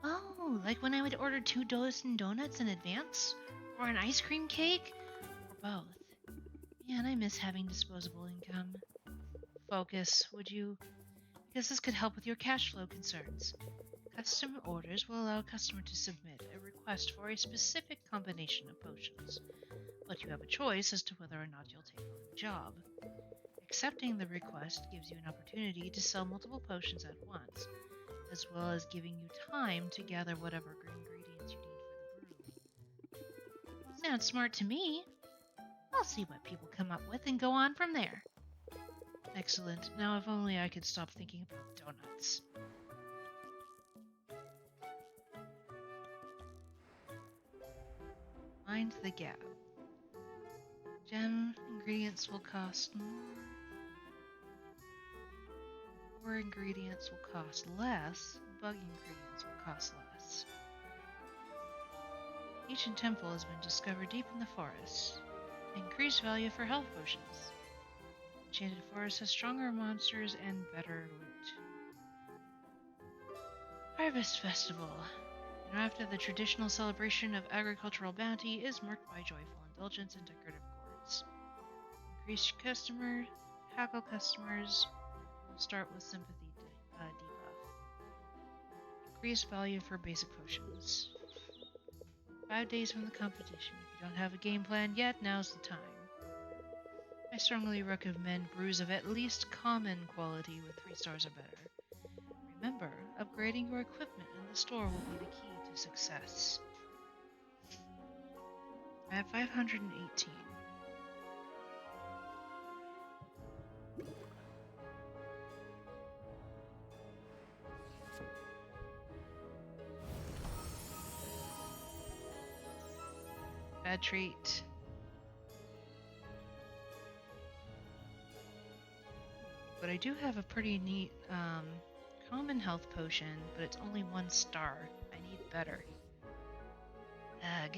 Oh, like when I would order 2 donuts in advance? Or an ice cream cake? Or both? Man, I miss having disposable income. Focus, would you? Because this could help with your cash flow concerns. Custom orders will allow a customer to submit a request for a specific combination of potions, but you have a choice as to whether or not you'll take on the job. Accepting the request gives you an opportunity to sell multiple potions at once, as well as giving you time to gather whatever ingredients you need for the brew. Sounds smart to me. I'll see what people come up with and go on from there. Excellent. Now, if only I could stop thinking about donuts. Mind the gap. Gem ingredients will cost more. Ore ingredients will cost less. Bug ingredients will cost less. Ancient temple has been discovered deep in the forest. Increased value for health potions. Enchanted forest has stronger monsters and better loot. Harvest Festival. And after the traditional celebration of agricultural bounty is marked by joyful indulgence and decorative gourds. Increased customer, haggle customers will start with sympathy debuff. Increased value for basic potions. 5 days from the competition. If you don't have a game plan yet, now's the time. I strongly recommend brews of at least common quality with 3 stars or better. Remember, upgrading your equipment in the store will be the key to success. I have 518. Bad treat. But I do have a pretty neat common health potion, but it's only 1 star. I need better. Ugh.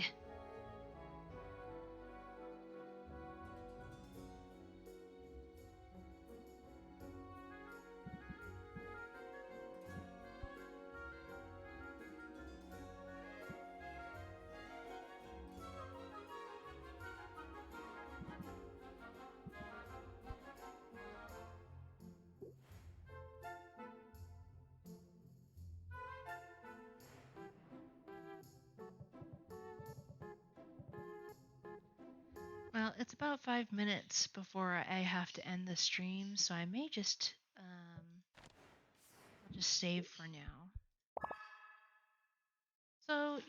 Well, it's about 5 minutes before I have to end the stream, so I may just I'll just save for now. So,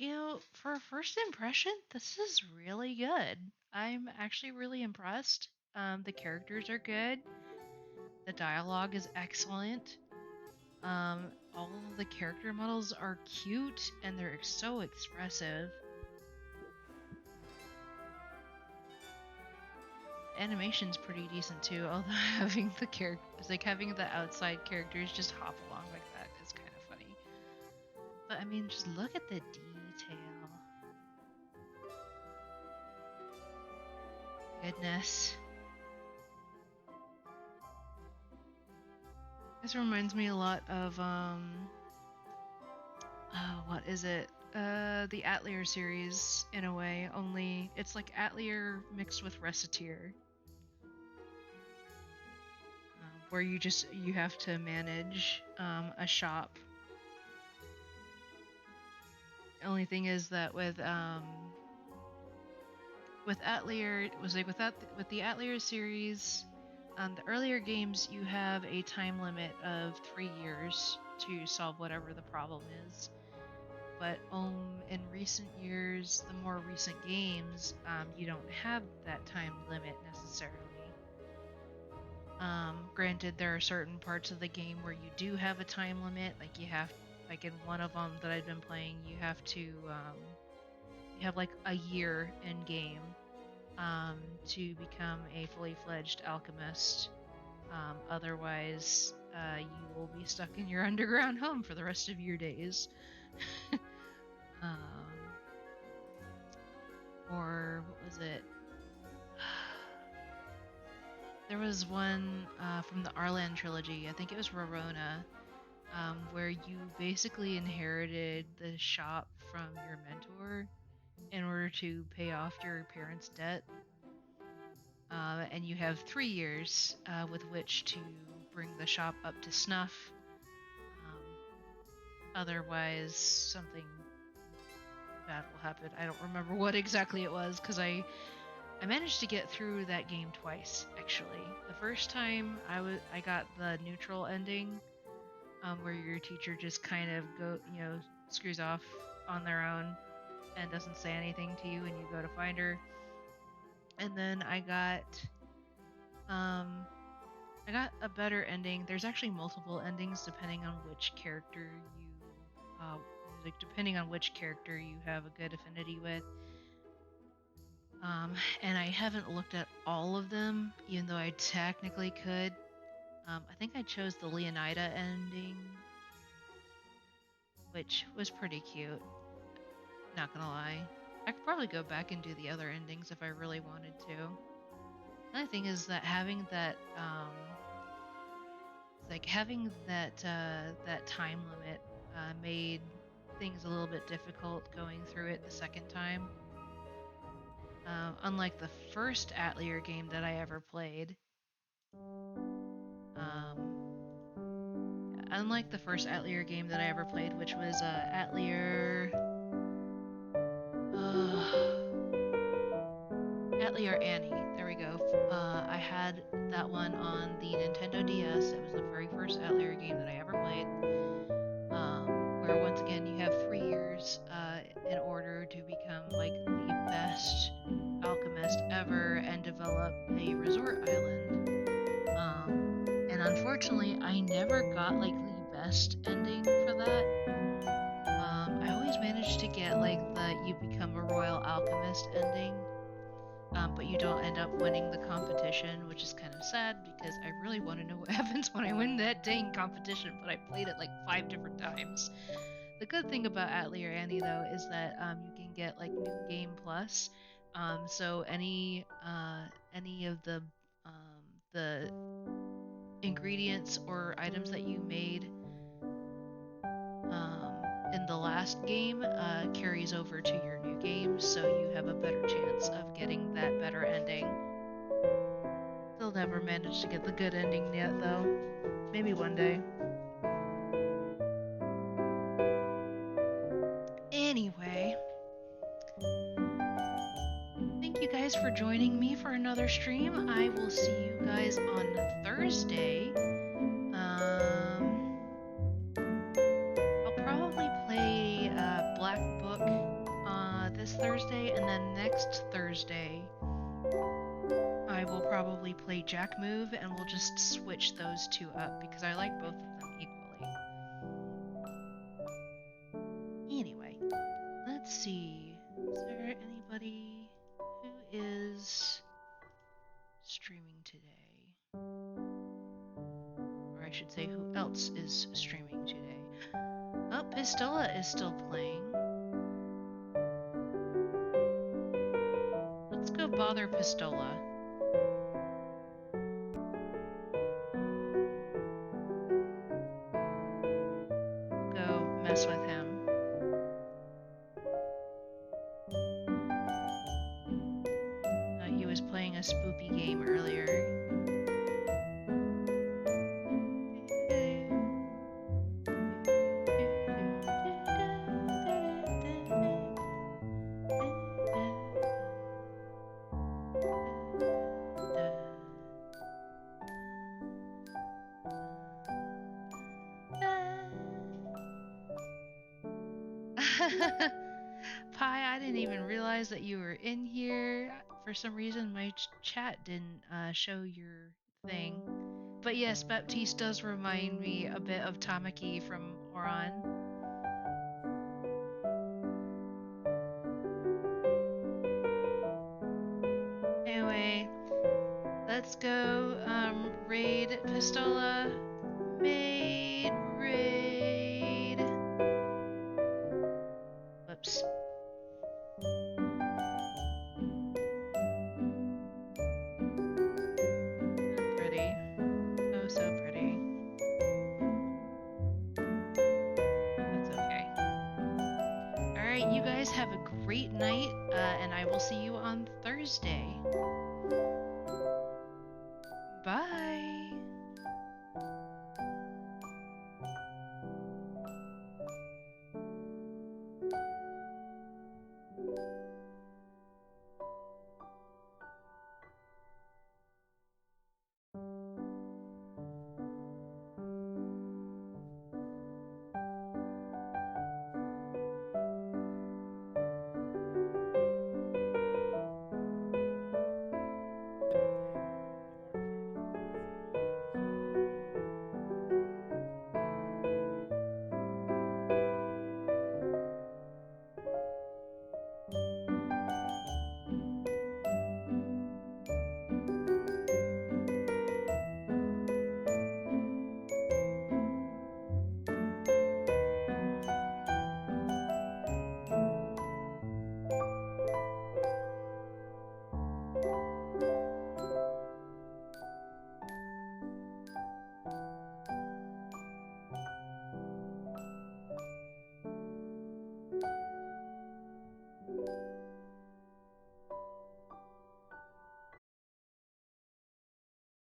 for a first impression, this is really good. I'm actually really impressed. The characters are good. The dialogue is excellent. All of the character models are cute and they're so expressive. Animation's pretty decent too, although having the characters, like having the outside characters just hop along like that is kind of funny. But I mean, just look at the detail. Goodness. This reminds me a lot of what is it? The Atelier series in a way, only it's like Atelier mixed with Recettear. Where you have to manage a shop. The only thing is that with Atelier, it was like with the Atelier series, on the earlier games, you have a time limit of 3 years to solve whatever the problem is. But in recent years, the more recent games, you don't have that time limit necessarily. Granted, there are certain parts of the game where you do have a time limit. Like like in one of them that I've been playing, you have like a year in game to become a fully fledged alchemist. Otherwise, you will be stuck in your underground home for the rest of your days. Or what was it? There was one from the Arlan trilogy, I think it was Rorona, where you basically inherited the shop from your mentor in order to pay off your parents' debt. And you have 3 years with which to bring the shop up to snuff. Otherwise, something bad will happen. I don't remember what exactly it was because I managed to get through that game twice, actually. The first time I got the neutral ending, where your teacher just kind of screws off on their own and doesn't say anything to you, and you go to find her. And then I got a better ending. There's actually multiple endings depending on which character you have a good affinity with. And I haven't looked at all of them, even though I technically could. I think I chose the Leonida ending, which was pretty cute. Not gonna lie. I could probably go back and do the other endings if I really wanted to. Another thing is that having that time limit made things a little bit difficult going through it the second time. Unlike the first Atelier game that I ever played. Which was Atelier Annie. There we go. I had that one on the Nintendo DS. It was the very first Atelier game that I ever played. Where once again you have 3 years in order to become like the best alchemist ever and develop a resort island. And unfortunately, I never got like the best ending for that. I always managed to get like the you become a royal alchemist ending. But you don't end up winning the competition, which is kind of sad because I really want to know what happens when I win that dang competition, but I played it like 5 different times. The good thing about Atelier Annie, though, is that you can get like New Game Plus. So any of the ingredients or items that you made in the last game carries over to your new game, so you have a better chance of getting that better ending. They'll never manage to get the good ending yet, though. Maybe one day. Anyway, thank you guys for joining me for another stream. I will see you guys on Thursday. I'll probably play Black Book this Thursday, and then next Thursday I will probably play Jack Move, and we'll just switch those two up because I like both of them equally. Anyway, let's see. Is there anybody who is streaming today? Or I should say, who else is streaming today? Oh, Pistola is still playing. Let's go bother Pistola. Go mess with him. He was playing a spoopy game earlier. realize that you were in here. For some reason, my chat didn't show your thing. But yes, Baptiste does remind me a bit of Tamaki from Oran. Anyway, let's go raid Pistola. Maid raid. Whoops. Pretty. Oh, so pretty. That's okay. Alright, you guys have a great night, and I will see you on Thursday. Bye!